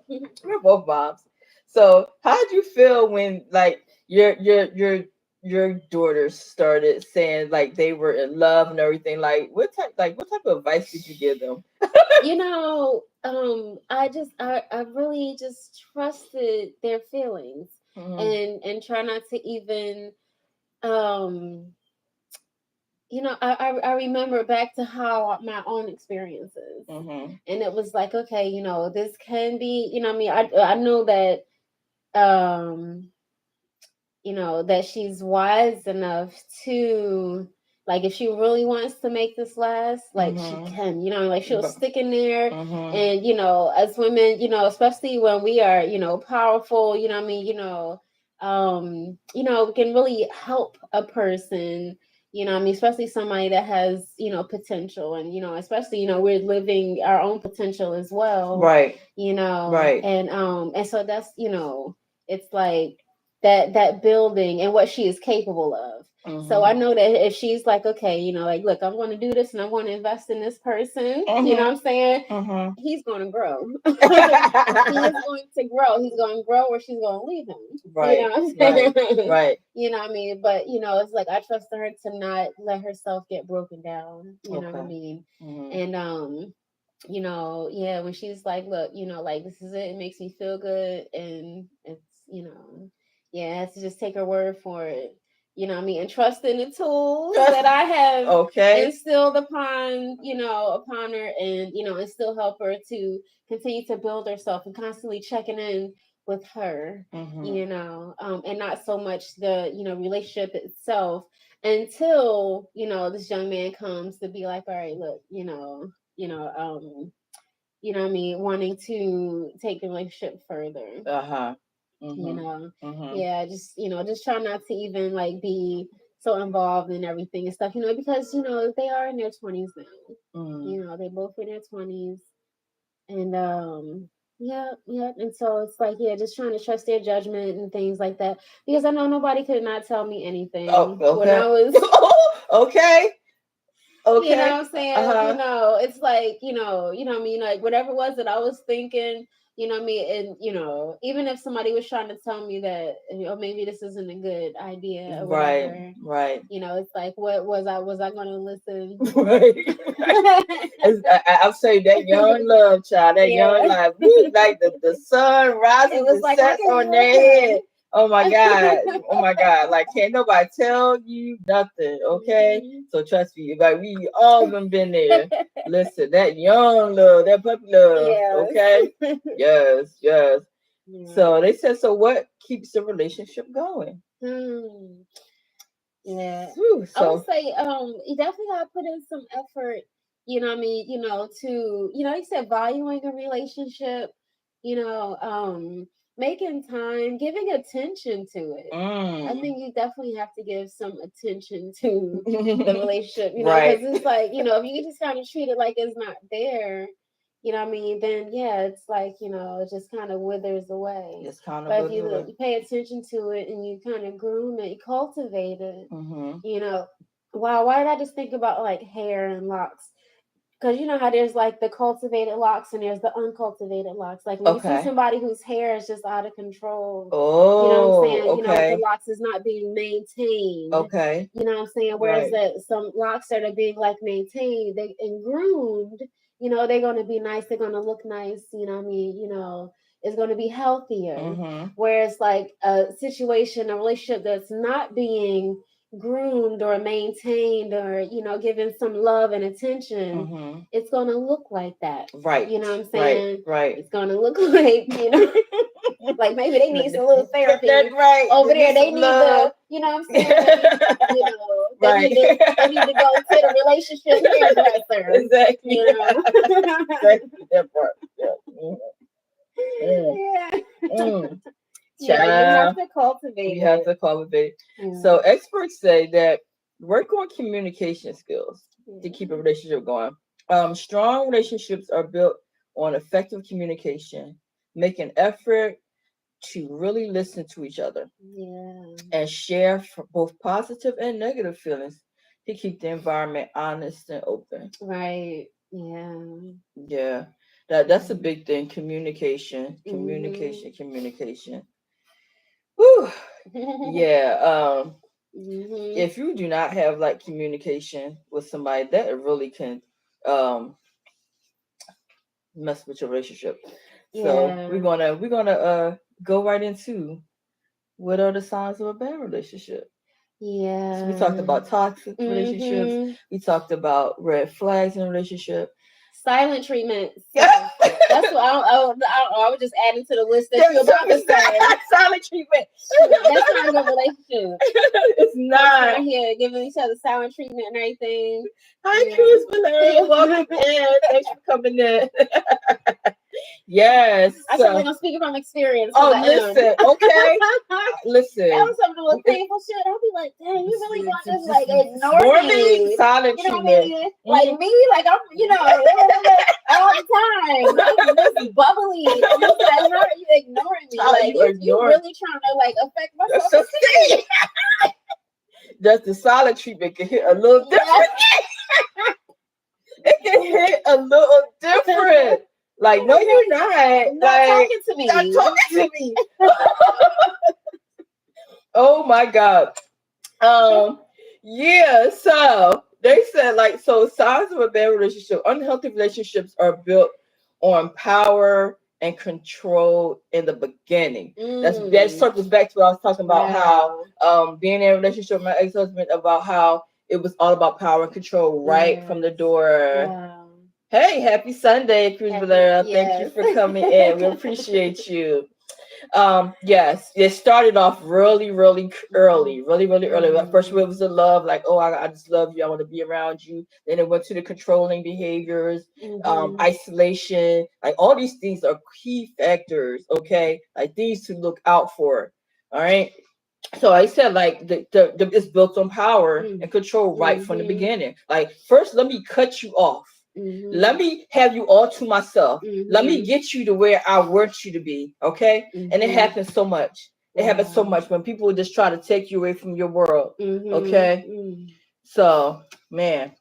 Mhm. We're both moms. So how did you feel when like your daughters started saying like they were in love and everything? Like what type of advice did you give them? I really just trusted their feelings Hmm. and try not to even um I remember back to how my own experiences, Hmm. and it was like, okay, this can be, I mean, I know that um that she's wise enough to, like, if she really wants to make this last, like, she Mm-hmm. can, like, she'll stick in there. Mm-hmm. And, as women, especially when we are, powerful, what I mean, we can really help a person, what I mean, especially somebody that has, potential. And, especially, we're living our own potential as well, Right. Right. and so that's, it's like that building and what she is capable of. So I Mm-hmm. know that if she's like, okay, like, look, I'm going to do this and I'm going to invest in this person, what I'm Mm-hmm. saying, Mm-hmm. he's going to grow. He is going to grow. He's going to grow, or she's going to leave him. Right. What I'm Right. saying? Right. What I mean? But, it's like I trust her to not let herself get broken down. You know what I Okay. mean? Mm-hmm. And, yeah, when she's like, look, like, this is it. It makes me feel good. And it's, yeah, I have to just take her word for it. What I mean? And trust in the tools that I have Okay. instilled upon her, and, and still help her to continue to build herself and constantly checking in with her, Mm-hmm. and not so much the, relationship itself, until, this young man comes to be like, all right, look, you know, um, what I mean, wanting to take the relationship further, Uh-huh. you Mm-hmm. know. Mm-hmm. Yeah, just, just try not to even like be so involved in everything and stuff, because, they are in their 20s now. Mm-hmm. They both in their 20s. And yeah, yeah. And so it's like, yeah, just trying to trust their judgment and things like that. Because I know nobody could not tell me Oh, anything when okay. I was. Okay. What Okay. I'm saying? Uh-huh. It's like, what I mean, like, whatever it was that I was thinking, what I mean, and, even if somebody was trying to tell me that, maybe this isn't a good idea or Right. whatever, Right. it's like, what was I going to listen? Right. I'll say that young love, child, that young Yeah. life, woo, like the sun It rises was and like, I sets can on hear their head. him. Oh my God. Oh my God. Like, can't nobody tell you nothing, okay? Mhm. So trust me, like we all been there. Listen, that young love, that puppy love, Yes. okay? Yes, yes. Yeah. So they said, so what keeps the relationship going? Hmm. Yeah. Whew, I would so, say you definitely gotta put in some effort, what I mean, to, you said valuing a relationship, making time, giving attention to it. I mm. think you definitely have to give some attention to the relationship, Right. because it's like, if you just kind of treat it like it's not there, what I mean, then yeah, it's like, it just kind of withers away. It's kind of But if with you the you pay attention to it and you kind of groom it, you cultivate it, mm-hmm. you know. Wow, why did I just think about like hair and locks? Because you know how there's like the cultivated locks and there's the uncultivated locks. Like when you see Okay. somebody whose hair is just out of control, what I'm Oh, saying? The okay. locks is not being maintained. Okay. What I'm saying? Whereas Right. that some locks that are being like maintained they and groomed, they're gonna be nice, they're gonna look nice, what I mean, it's gonna be healthier. Mm-hmm. Whereas like a situation, a relationship that's not being groomed or maintained or given some love and attention, Mm-hmm. it's gonna look like that. Right. You know what I'm Right. saying? Right. It's gonna look like, like maybe they need some little That's therapy right. over They need there. They some need love. the, what I'm saying? They Right. need to go to the relationship hairdresser. Exactly. You know. Exactly that part. Yeah. Mm-hmm. Yeah. Mm. You have Child. to cultivate You have it. to cultivate. So Yeah. experts say that work on communication skills to keep a Yeah. relationship going. Strong relationships are built on effective communication, make an effort to really listen to each other Yeah. and share both positive and negative feelings to keep the environment honest and open. Right. Yeah. Yeah, that's a big thing. Communication, communication, Mhm. communication. Whew. Mhm. Yeah. Mhm. If you do not have like communication with somebody, that really can um mess with your relationship. So Yeah. we're gonna go right into what are the signs of a bad relationship. So we talked Yeah. about toxic relationships. Mhm. We talked about red flags in a relationship. Silent treatment. Yeah. Sis. That's what I was just adding to the list that you're about to say. Silent treatment. That's not a good relationship. It's not. Right here, giving each other silent treatment and everything. Hi, Chris Valera. Welcome in. Thanks for coming in. Yes. I said I'm speaking from experience. Oh, listen. Okay. Listen. That was some of the most painful shit. I'll be like, dang, you really want this like ignore me? Silent you know treatment. What I mean? Like me, like I'm, all the time. This bubbly. And it's like, how are you ignoring me? Like you really trying to like affect my self-esteem. Just the silent treatment can hit a little different. It can hit a little different. Like, no, you're not. Not talking to me. Not talking to me. Oh my God. Yeah, so they said so signs of a bad relationship, unhealthy relationships are built on power and control in the beginning. That circles back to what I was talking about, how being in a relationship with my ex-husband, about how it was all about power and control right from the door. Wow. Hey, happy Sunday, Cruz Valera. Yes. Thank you for coming in. We appreciate you. Yes, it started off really early. At first, it was the love, like, oh, I just love you, I want to be around you. Then it went to the controlling behaviors, isolation. Like, all these things are key factors, okay? Like, things to look out for. All right. So I said, like, it's built on power and control right from the beginning. Like, first, let me cut you off. Let me have you all to myself. Let me get you to where I want you to be. Okay. And it happens so much. It happens so much when people just try to take you away from your world. Okay. So, man.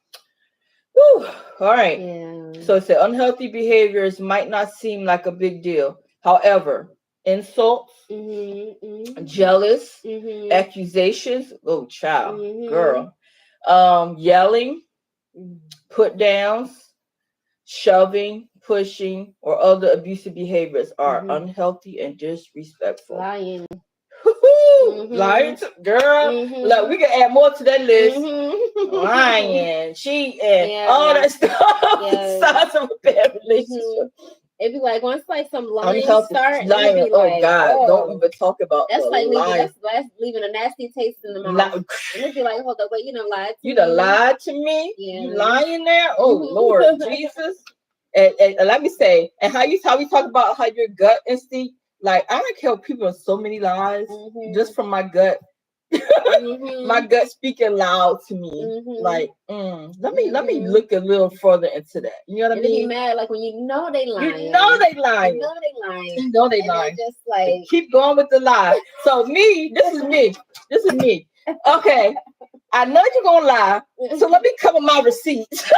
Whew. All right. Yeah. So it said unhealthy behaviors might not seem like a big deal. However, insults, jealous, accusations, oh child, girl, yelling, put downs, shoving, pushing, or other abusive behaviors are unhealthy and disrespectful. Lying. Lying, girl. Look, we can add more to that list. Lying, cheating, all that stuff. Signs of a bad relationship. It'd be like once like some lying start, lying. Be like, oh God, don't even talk about that's like leaving a nasty taste in the mouth. And it'd be like, hold up, wait, you done lied to me. You done lied to me? Yeah. You lying there? Oh Lord Jesus. And let me say, and how we talk about how your gut instinct, like I don't care, people are so many lies just from my gut. My gut speaking loud to me. Like, let me look a little further into that. You know what I mean? Be mad like when you know they lying. You know they lying. Just like keep going with the lie. So this is me. Okay. I know you're gonna lie, so let me cover my receipts.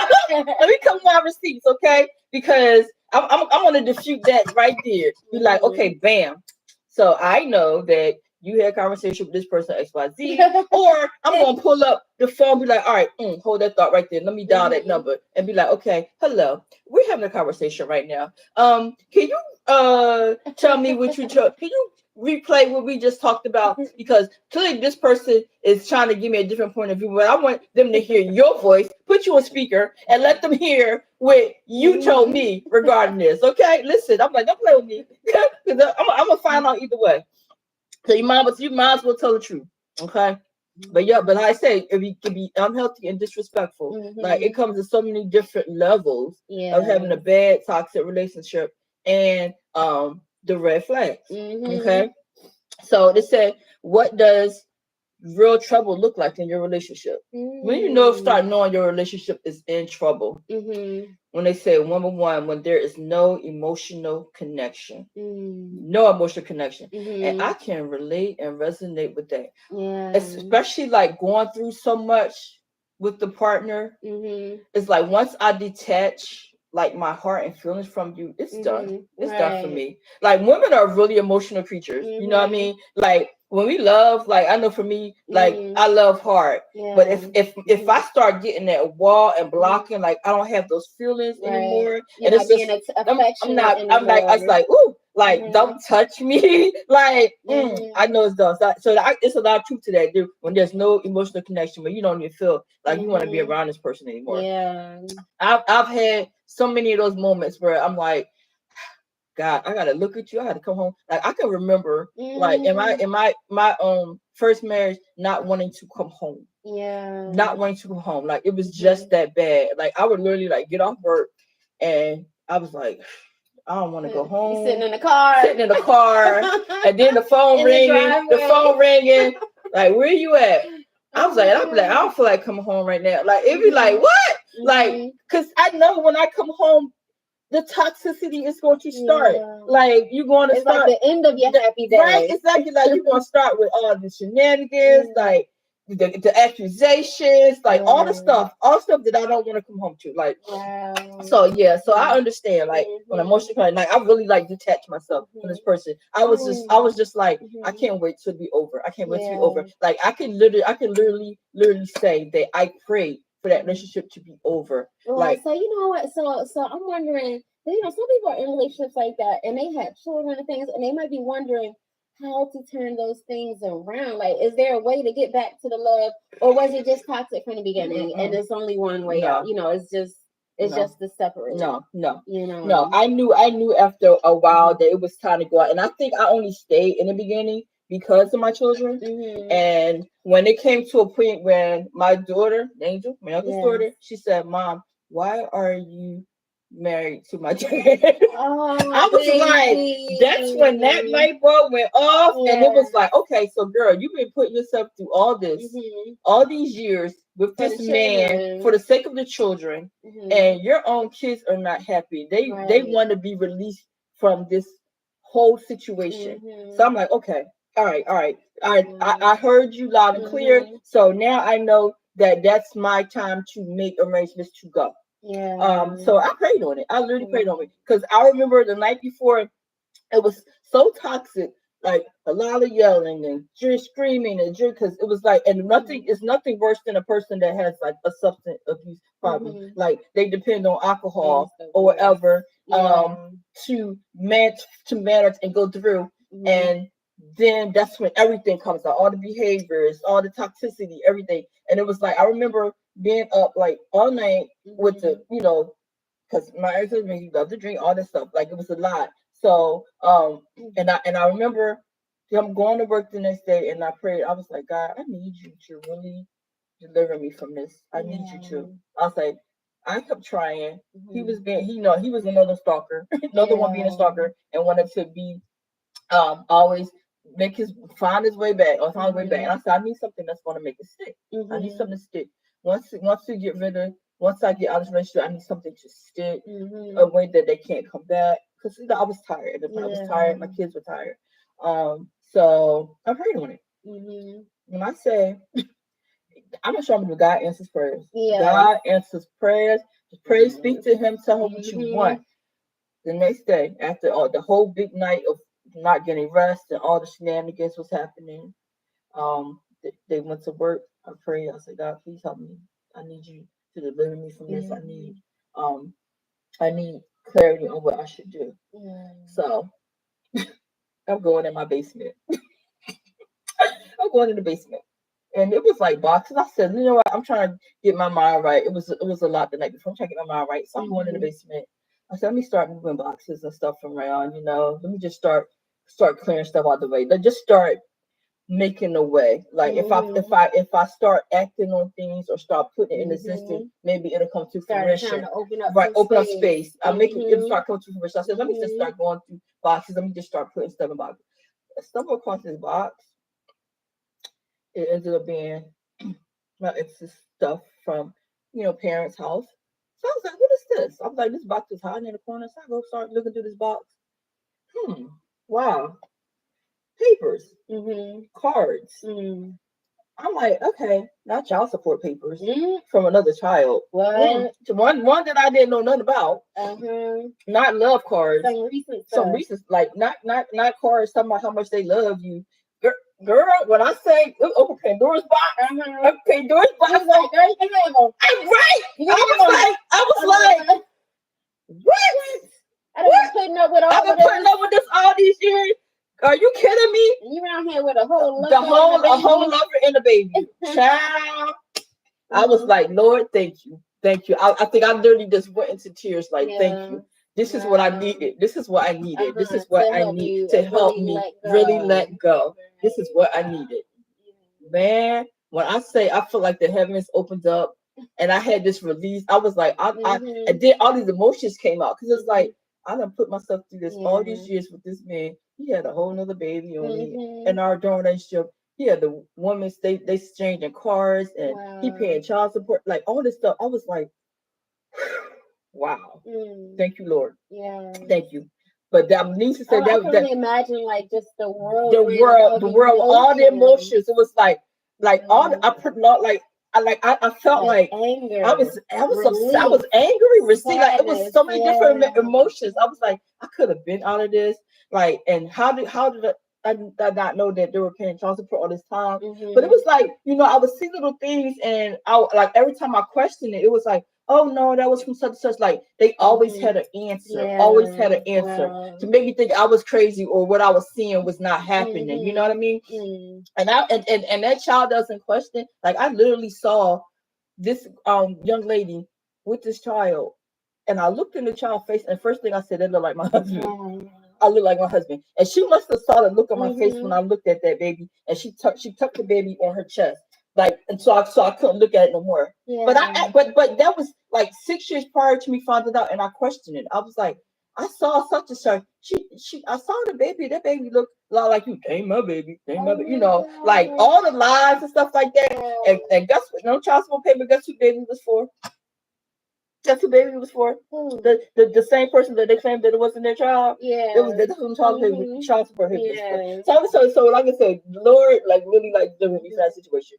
Okay? Because I'm gonna defute that right there. Be like, okay, bam. So I know that you had a conversation with this person XYZ, or I'm gonna pull up the phone, be like, all right, hold that thought right there. Let me dial that number and be like, okay, hello, we're having a conversation right now. Can you tell me what you can you replay what we just talked about? Because clearly this person is trying to give me a different point of view, but I want them to hear your voice, put you on speaker, and let them hear what you told me regarding this. Okay, listen, I'm like, don't play with me, because I'm gonna find out either way. So you might as well tell the truth. Okay. But yeah, but like I say, it can be unhealthy and disrespectful. Like it comes in so many different levels of having a bad toxic relationship and the red flags. Okay. So they said, what does real trouble look like in your relationship? When you start knowing your relationship is in trouble. When they say number one, when there is no emotional connection. And I can relate and resonate with that. Especially like going through so much with the partner. It's like once I detach like my heart and feelings from you, it's done. It's done for me. Like women are really emotional creatures. You know what I mean? Like when we love, like I know for me, like I love hard. But if I start getting that wall and blocking, like I don't have those feelings anymore. And it's just I'm not. I'm like I was like, ooh, like don't touch me. Like I know it's done. So it's a lot of truth to that, dude. When there's no emotional connection, when you don't even feel like you want to be around this person anymore. I've had so many of those moments where I'm like, God, I gotta look at you. I had to come home. Like I can remember, like Mhm. in my first marriage, not wanting to come home, Yeah. not wanting to come home. Like it was Mhm. just that bad. Like I would literally like get off work, and I was like, I don't want to go You home. sitting in the car. Sitting in the car, and then the phone In the ringing. The driveway. phone ringing. Like where you at? I was Oh like, my I'm like, I God. don't feel like coming home right now. Like it'd be like, Mhm. what? Like, Mhm. cause I know when I come home, the toxicity is going to start. Yeah. Like you're going to It's like start the end of your happy day. right. Exactly. Like you're going to start with all the shenanigans, Yeah. like the accusations, like all the Yeah. stuff that I don't want to come home to. Like Wow. so yeah, so I Mhm. understand. Like when I'm Mhm. emotionally crying, like I really like detach myself from this Mhm. person. I was just like, I Mhm. can't wait to be over. I can't wait to be Yeah. over. Like I can literally say that I prayed for that relationship to be over. Well, Like so you know what? So I'm wondering. You know, some people are in relationships like that, and they had children and things, and they might be wondering how to turn those things around. Like, is there a way to get back to the love, or was it just toxic from the beginning, and it's only one way out? no, You know, it's no, just to separate. no. You know. No, I knew after a while that it was time to go out. And I think I only stayed in the beginning because of my children. Mhm. And when it came to a point when my daughter, Angel, my youngest Yes. daughter, she said, Mom, why are you married to my dad? Oh, I was like, that's when that baby. light bulb went off, and it Yeah. was like, okay, so girl, you've been putting yourself through all this, Mhm. all these years with For this the man children. for the sake of the children, Mhm. and your own kids are not happy. They Right. want to be released from this whole situation. So Mhm. I'm like, okay, all right, all right, all right. Mhm. I heard you loud and clear. Mhm. So now I know that that's my time to make arrangements to go. Yeah. So I prayed on it. I literally prayed on Mhm. it because I remember the night before it was so toxic, like a lot of yelling and just screaming and because it was like, and nothing is nothing worse than a person that has like a substance abuse problem, Mhm. like they depend on That alcohol is the or worst. whatever, Yeah. to manage and go through, Mhm. and then that's when everything comes out, all the behaviors, all the toxicity, everything, and it was like I remember being up like all night with the, Mhm. because my ex-husband, he loved to drink, all this stuff. Like it was a lot. So and I remember him going to work the next day, and I prayed. I was like, God, I need you to really deliver me from this. I need you Yeah. to. I was like, I kept trying. He Mhm. was being, he was another stalker, another one being a Yeah. stalker, and wanted to be always make his find his way back or find his way back. And I Mhm. said, I need something that's going to make it stick. I need Mhm. something to stick. Once we get rid of, once I get out of this relationship, I need something to stick, a Mhm. way that they can't come back. Because I was tired. I was tired. My Yeah. kids were tired. So I prayed on it. Mhm. When I say, I'm not sure I'm God answers prayers. Yes. God answers prayers. Just pray, speak Yes. to Him, tell Him what you want. Mhm. The next day, after all the whole big night of not getting rest and all the shenanigans was happening, they went to work. I prayed. I said, God, please help me. I need you to deliver me from this. Mhm. Um, I need clarity on what I should do. Yeah. So I'm going in my basement. I'm going in the basement. And it was like boxes. I said, you know what? I'm trying to get my mind right. It was a lot the night before. I'm trying to get my mind right. So I'm going in the Mhm. basement. I said, let me start moving boxes and stuff around, Let me just start clearing stuff out the way. Let just start making a way. Like Mhm. if I start acting on things or start putting it in existence, Mhm. maybe it'll come to Started trying fruition. to open up Right, some open up space. space. I make it Mhm. start coming to fruition. I said, let me just Mhm. start going through boxes. Let me just start putting stuff in boxes. I stumbled across this box. It ended up being my ex's stuff from, parents' house. So I was like, what is this? I was like, this box is hiding in the corner. So I go start looking through this box. Wow. Papers, Mhm. cards. Mhm. I'm like, okay, not child support papers Mhm. from another child. What? One that I didn't know nothing about. Uh-huh. Not love cards. Some recent Some stuff. reasons, like not cards talking about how much they love you. Girl, when I say open Pandora's box, Uh-huh. Pandora's box, You was like, girl, you can have them. I'm right. You can have them. I was like, what? I done What? been putting up with I've all been of putting this. up with this all these years. Are you kidding me? And you around here with a whole The lover and whole a a whole baby. lover and a baby. Child. I was Mhm. like, Lord, thank you. Thank you. I think I literally just went into tears, like, thank Yeah. you. This is what I needed. This is what I needed. This is what To I help need you to help really me let really go. let go. This is what I Right. needed. Man, when I say I feel like the heavens opened up and I had this release, I was like, I Mhm. did all these emotions came out because it's like Mhm. I done put myself through this all these Yeah. years with this man. He had a whole nother baby on me in Mhm. our dorm relationship. He had the woman they exchanging cars and he Wow. paying child support, like all this stuff. I was like, wow, Mm. thank you, Lord, Yeah. thank you. But that needs to say Oh, I that can that only imagine like just the the whirlwind world, of all the emotions. emotions. It was like all Yeah. I put not I felt Like like anger, I was upset, I was relief, angry, receipt. Like it was sadness. so many different Yeah. emotions. I was like, I could have been out of this. Like, and how did I not know that they were paying child support all this time? But it Mhm. was like, I would see little things, and I like every time I questioned it, it was like, oh no, that was from such and such. Like they always Mhm. had an answer, always had Yeah. an answer Wow. to make me think I was crazy or what I was seeing was not happening. You know what I Mhm. mean? Mm. And that child doesn't question. Like I literally saw this young lady with this child, and I looked in the child's face, and first thing I said, "That look like my husband." Wow. I look like my husband, and she must have saw the look on my face when Mhm. I looked at that baby, and she tucked the baby on her chest, like, and so I couldn't look at it no more. But Yeah. but that was like 6 years prior to me finding out, and I questioned it. I was like, I saw such and such. I saw the baby. That baby looked a lot like you. Ain't my baby. Ain't my Oh baby. my Like God. all the lies and stuff like that. And guess what? No child support payment. Guess who baby was for? Guess who baby was for? Who? The same person that they claimed that it wasn't their child. It was Yeah. that's who Mhm. child support payment was for. Yes. So like I said, Lord like really like delivered me from that situation.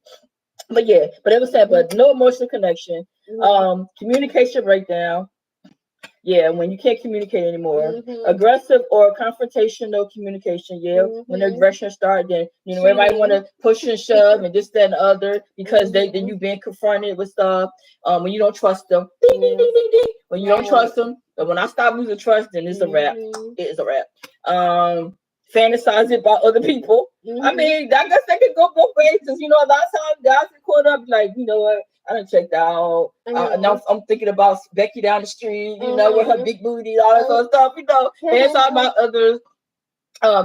But yeah, but it was sad, but no emotional connection. Mhm. Communication breakdown. Yeah, when you can't communicate anymore. Mhm. Aggressive or confrontational communication. Yeah, when the Mhm. aggression start, then everybody want Cheating. to push and shove and this, that, and the other because then Mhm. you being confronted with stuff. When you don't trust them, ding, ding, ding, Yes. ding, ding. When you don't Right. trust them, but when I stop losing trust, then it's a wrap. Mhm. It is a wrap. Fantasizing about other people. I Mhm. mean, I guess that could go both ways. Cause a lot of times guys get caught up like, what? I done checked out. Now Uh-huh. I'm thinking about Becky down the street, with her Uh-huh. big booty, all that Oh. sort of stuff. Fantasizing about others.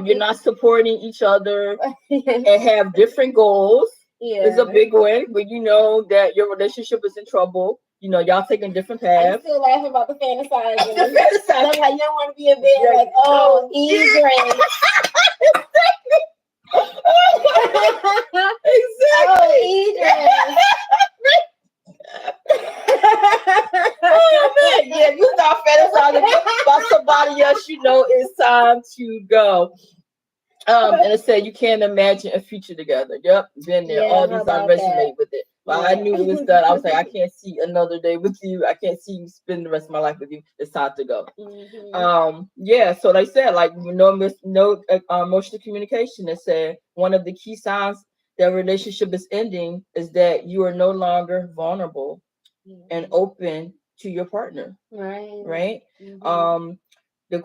You're not supporting each other and have different goals. Is a Yeah. big one when you know that your relationship is in trouble. Y'all taking different I'm paths. still laughing about the fantasizing. The I'm fantasizing. like, you don't want to be in bed Yeah. like, oh, Yeah. Idris. Oh, Exactly. Idris. Oh man, yeah, you start fantasizing about somebody else, it's time to go. And it said you can't imagine a future together. Yep, been there. Yeah, All how these I about that? resonate with it. But I Yeah. knew it was done. I was like, I can't see another day with you. I can't see you spend the rest of my life with you. It's time to go. Mhm. Yeah. So they said like no emotional communication. It said one of the key signs that relationship is ending is that you are no longer vulnerable and Mhm. open to your partner. Right. Right. Mhm. Um, the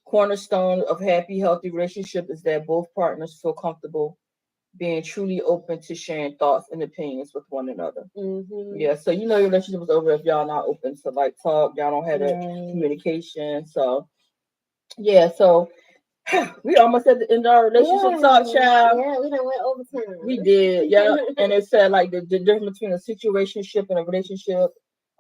cornerstone of happy, healthy relationship is that both partners feel comfortable being truly open to sharing thoughts and opinions with one another. Mhm. Yeah, so your relationship is over if y'all not open to like talk, y'all don't have that Right. communication. So yeah, so we almost at the end of our relationship Yeah. talk, child. Yeah, we done went We overtime. did, yeah. And it said like the difference between a situationship and a relationship.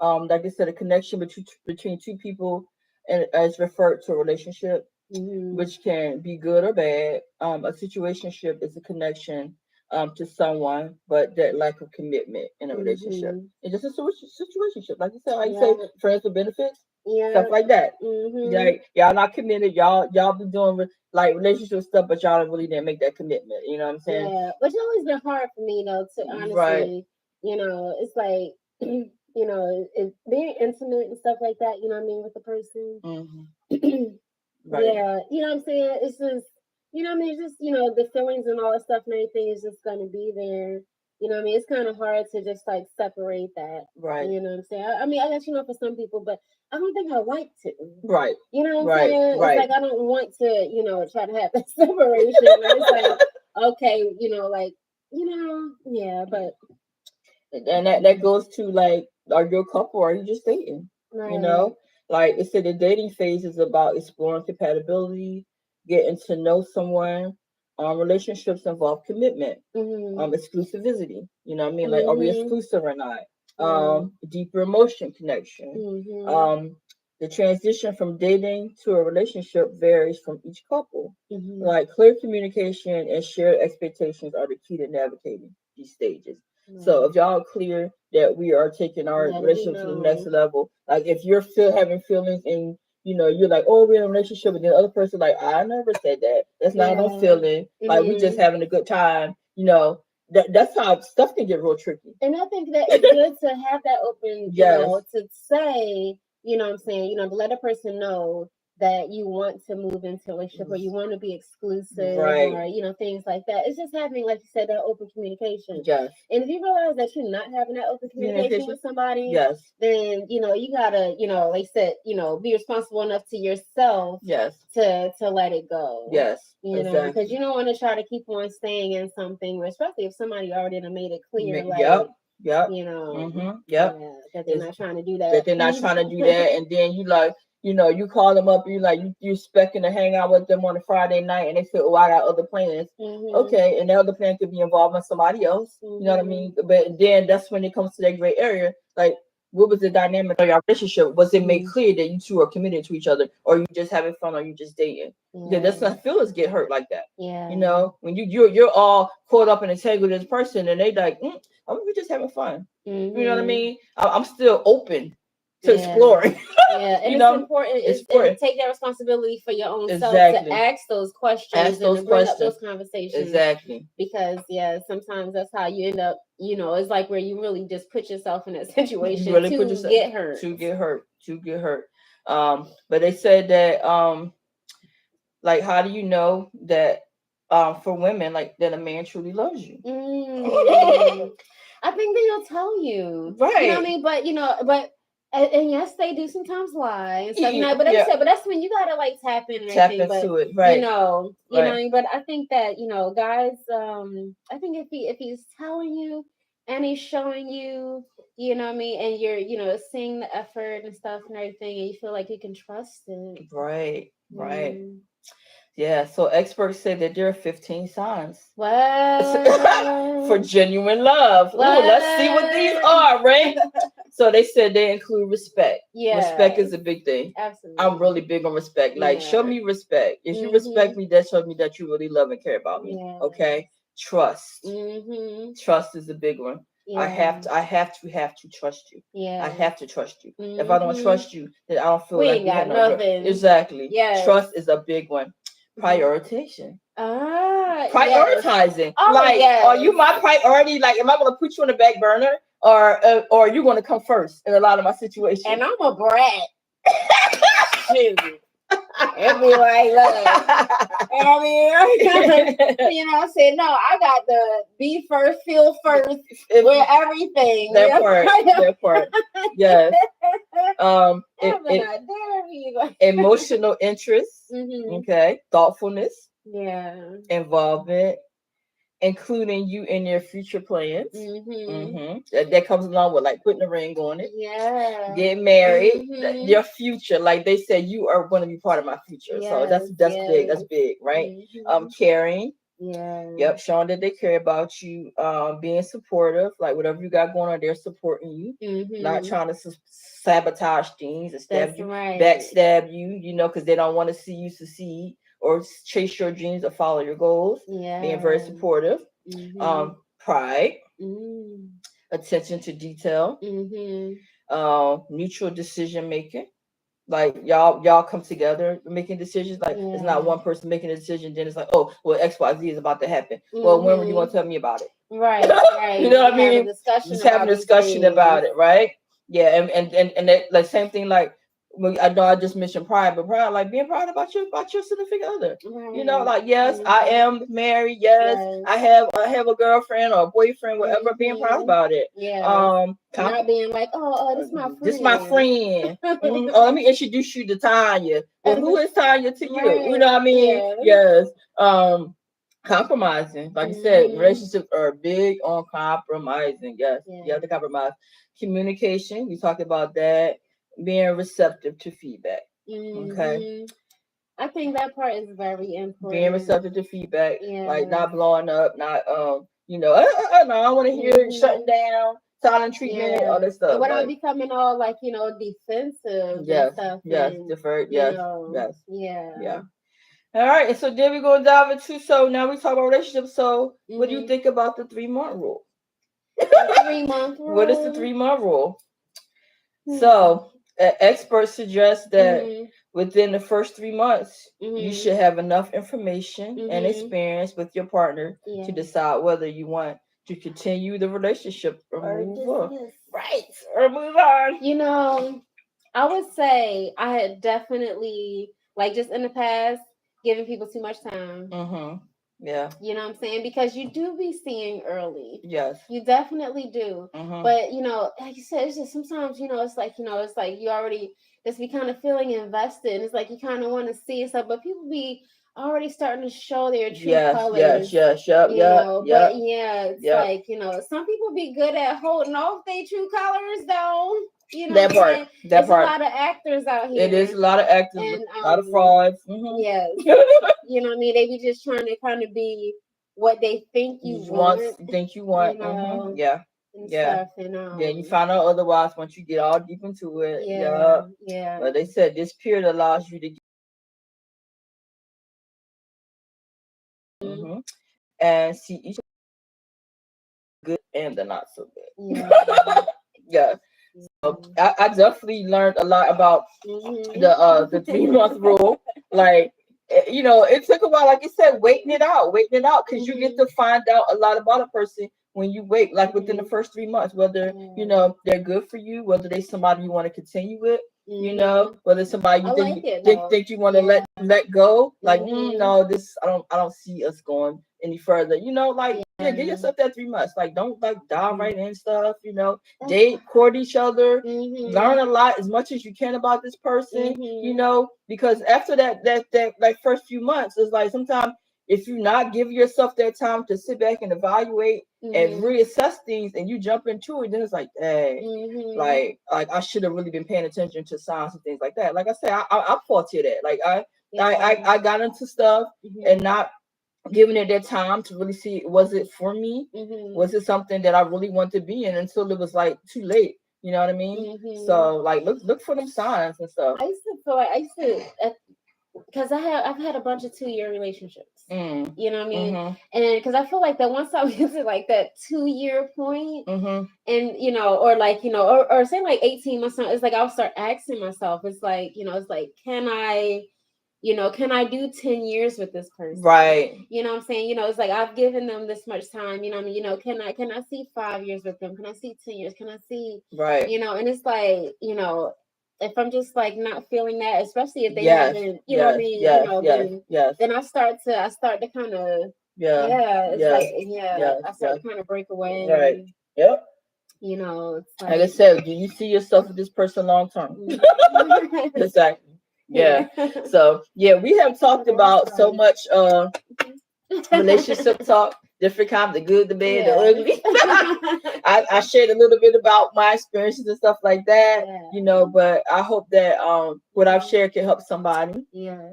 Like I said, a connection between two people and as referred to a relationship, Mhm. which can be good or bad. A situationship is a connection to someone, but that lack of commitment in a relationship. Mhm. It's just a situationship, like you said, like you say, Yeah. friends with benefits, stuff Yeah. like that. Mhm. Like y'all not committed, y'all be doing like relationship stuff, but y'all really didn't make that commitment. You know what I'm saying? Yeah. Which always been hard for me though, to Right. honestly, it's like being intimate and stuff like that, you know what I mean, with the person. Hmm. Right. Yeah, you know what I'm saying? It's just, what I mean? It's just, the feelings and all that stuff and everything is just going to be there. You know what I mean? It's kind of hard to just like separate that. Right. You know what I'm saying? I mean, I guess, for some people, but I don't think I like to. Right. You know what I'm Right. saying? It's Right. like I don't want to, try to have that separation. But it's like, okay, yeah, but And that goes to like, are you a couple or are you just dating? You right. know? Like it said, the dating phase is about exploring compatibility, getting to know someone. Relationships involve commitment, exclusivity. You know what I mean? Like, are we exclusive or not? Deeper emotion connection. The transition from dating to a relationship varies from each couple. Like clear communication and shared expectations are the key to navigating these stages. So if y'all are clear that we are taking our relationship to the next level, like if you're still having feelings and you're like, oh, we're in a relationship, and the other person like, I never said that. That's not no feeling. Like we just having a good time. That's how stuff can get real tricky. And I think that it's good to have that open, to say, what I'm saying, to let a person know that you want to move into a relationship or you want to be exclusive or, things like that. It's just having, like you said, that open communication. Yes. And if you realize that you're not having that open communication with somebody, then, you gotta, like you said, be responsible enough to yourself to let it go. Yes. Because you don't want to try to keep on staying in something, especially if somebody already made it clear, that they're not trying to do that. That they're not trying to do that, and then you call them up, you expecting to hang out with them on a Friday night, and they say, "Oh, I got other plans." Okay, and the other plan could be involving somebody else. You know what I mean? But then that's when it comes to that gray area, like. What was the dynamic of your relationship? Was it made clear that you two are committed to each other, or you just having fun, or you just dating? Because that's not feelings get hurt like that. When you're all caught up and entangled with this person, and they like, we're just having fun. You know what I mean? I'm still open to exploring. And it's important. It's important. Take that responsibility for your own self to ask those questions and bring up those conversations. Exactly. Because sometimes that's how you end up. It's like where you really just put yourself in that situation get hurt. To get hurt. But they said that like, how do you know that for women, like that a man truly loves you? I think they'll tell you. Right. You know what I mean? But and yes, they do sometimes lie and stuff. But but that's when you gotta like tap in and everything. Into it, right? You know what I mean. But I think that guys. I think if he's telling you and he's showing you, you know what I mean, and you're seeing the effort and stuff and everything, and you feel like you can trust it. Right. Yeah, so experts say that there are 15 signs for genuine love. Ooh, let's see what these are, right? So they said they include respect. Yeah, respect is a big thing. Absolutely. I'm really big on respect. Like, show me respect. If you respect me, that shows me that you really love and care about me. Yeah. Okay. Trust. Trust is a big one. Yeah. I have to trust you. Yeah. I have to trust you. If I don't trust you, then I don't feel like we got nothing. Exactly. Yeah. Trust is a big one. Prioritization. Prioritizing. Yes. Oh, like, are you my priority? Like, am I going to put you on the back burner, or are you going to come first in a lot of my situations? And I'm a brat. Shoot. It'd be like, look. I mean, I said, no, I got the be first, feel first with everything. That part. Yes. Emotional interest. Okay. Thoughtfulness. Yeah. Involvement. Including you in your future plans. That comes along with like putting a ring on it. Yeah. Getting married. Your future. Like they said, you are going to be part of my future. Yes, so that's big. That's big, right? Caring. Yeah. Yep. Showing that they care about you. Being supportive. Like whatever you got going on, they're supporting you. Not trying to sabotage things and backstab you. Because they don't want to see you succeed or chase your dreams or follow your goals. Yeah. Being very supportive. Pride. Attention to detail. Mutual decision making. Like y'all come together making decisions. Like it's not one person making a decision, then it's like, oh, well, XYZ is about to happen. Well, when were you going to tell me about it? Right. You know what I mean? Just having a discussion about it, right? Yeah, and that, like same thing. Like I know I just mentioned pride, but pride, like being proud about your significant other. Right. Like yes, I am married. Yes, I have a girlfriend or a boyfriend, whatever. Being proud about it. Yeah. Not being like, oh, this is my friend. This is my friend. Oh, let me introduce you to Tanya. Well, who is Tanya to you? Right. You know what I mean? Yeah. Yes. Compromising, like you said, relationships are big on compromising. Yes, you have to compromise. Communication, we talked about that. being receptive to feedback. Okay. Mm-hmm. I think that part is very Being important. receptive to feedback, like Yeah. not blowing up, not no, I don't want to hear it, Mm-hmm. shutting down, silent treatment, all Yeah. that And stuff. without Like becoming all like, defensive and yes, stuff yes, and deferred, yes, yes, yeah. yeah. All right, and so then we're gonna dive into. So now we talk about relationships. So what do you Mm-hmm. think about the 3 month rule? The 3 month What is the rule. 3 month rule? Hmm. So, experts suggest that Mm-hmm. within the first 3 months, you Mm-hmm. should have enough information and Mm-hmm. experience with your partner to Yeah. decide whether you want to continue the relationship or Or move on. dismiss. Right, or move on. I would say I had definitely, like, just in the past, given people too much time. Mm-hmm. Yeah. You know what I'm saying? Because you do be seeing early. Yes. You definitely do. Mm-hmm. But, like you said, it's just sometimes, it's like you already just be kind of feeling invested. And it's like you kind of want to see stuff, but people be already starting to show their true Yes. Yes. colors. Yes. Yep. Yep. But Yep. yeah, it's Yep. like, some people be good at holding off their true colors though. You know That what I'm part. saying? That It's a part. lot of actors out It is here. a lot of actors, And a lot of frauds. yes. Mm-hmm. You know what I mean? They be just trying to kind of be what they think you You want, want, think you want. know, Yeah. and Yeah. stuff. And Yeah, you find out otherwise once you get all deep into it. Yeah. yeah. But they said this period allows you to get Mhm. and see each good and the not so good. Yeah. Yeah. So I definitely learned a lot about Mhm. the 3 month rule. Like it took a while, like you said, waiting it out, because you get to find out a lot about a person when you wait, like within the first 3 months, whether they're good for you, whether they somebody you want to continue with, whether somebody I you like it though. think you want to let go, like Mhm. no, this I don't see us going any further, like give Yeah. yourself that 3 months, like don't like dive Mhm. right in stuff, That's date, court each other, learn Mhm. a lot as much as you can about this person, Mhm. because after that like first few months, it's like sometimes if you not give yourself that time to sit back and evaluate and Mhm. reassess things and you jump into it, then it's like, hey, Mhm. like I should have really been paying attention to signs and things like that. Like I said, I faulted that. Like Yeah. I got into stuff and Mhm. not giving it that time to really see, was it for me? Mhm. Was it something that I really want to be in, until it was like too late? You know what I mean? Mhm. So like look for them signs and stuff. I used to feel like because I've had a bunch of 2 year relationships. Mm. You know what I mean? Mm-hmm. And because I feel like that once I get to like that 2 year point, Mm-hmm. and or like or say like 18 months, it's like I'll start asking myself. It's like it's like can I do 10 years with this person? Right. You know what I'm saying? It's like I've given them this much time. You know what I mean? Can I see 5 years with them? Can I see 10 years? Can I see Right. And it's like if I'm just like not feeling that, especially if they Yes. haven't, you know what I Yes. mean? Yes. Yes. Yes. Then I start to kind of Yeah. it's Yes. like Yes. I start Yes. to kind of break away Right. and Yep. it's Like I like said, do you see yourself with this person long term? mhm. Exactly. Yeah. So yeah, we have talked about so much relationship talk, different kind, the good, the bad, the Yes. ugly. I shared a little bit about my experiences and stuff like that, Yeah. but I hope that what I've shared can help somebody, Yeah.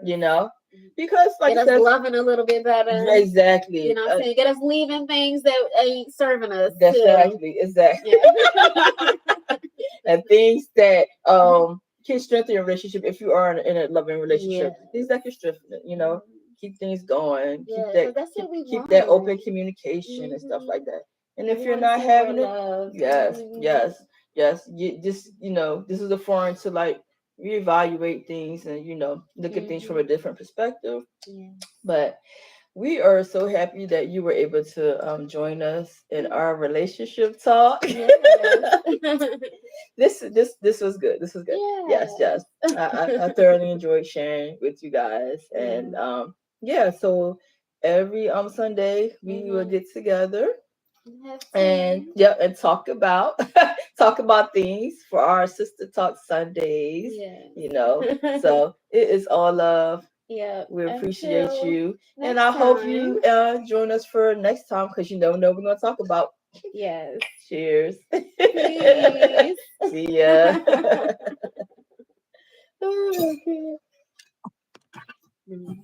because like Get I us said, loving a little bit better. You exactly, know what I'm saying? Get us leaving things that ain't serving us too. exactly, Yeah. and things that can strengthen your relationship if you are in a loving Yeah. relationship. Things that can strengthen it, keep things going, Yeah, because that's what we keep want. that open communication and stuff like that. And We if you're want to not see more having it, love. yes, yes, yes, you just this is a forum to like reevaluate things and look at things from a different perspective. Yeah. But we are so happy that you were able to join us in our relationship talk. Yeah. This was good. This was good. Yes, yes. I thoroughly enjoyed sharing with you guys, and yeah. So every Sunday we will get together and and talk about talk about things for our Sister Talk Sundays. Yeah. So it is all love. Yeah. We appreciate Until you, and next I hope time. you join us for next time, because you never know we're gonna talk about. Yes. Cheers. Peace. See ya. Oh, okay. Mm.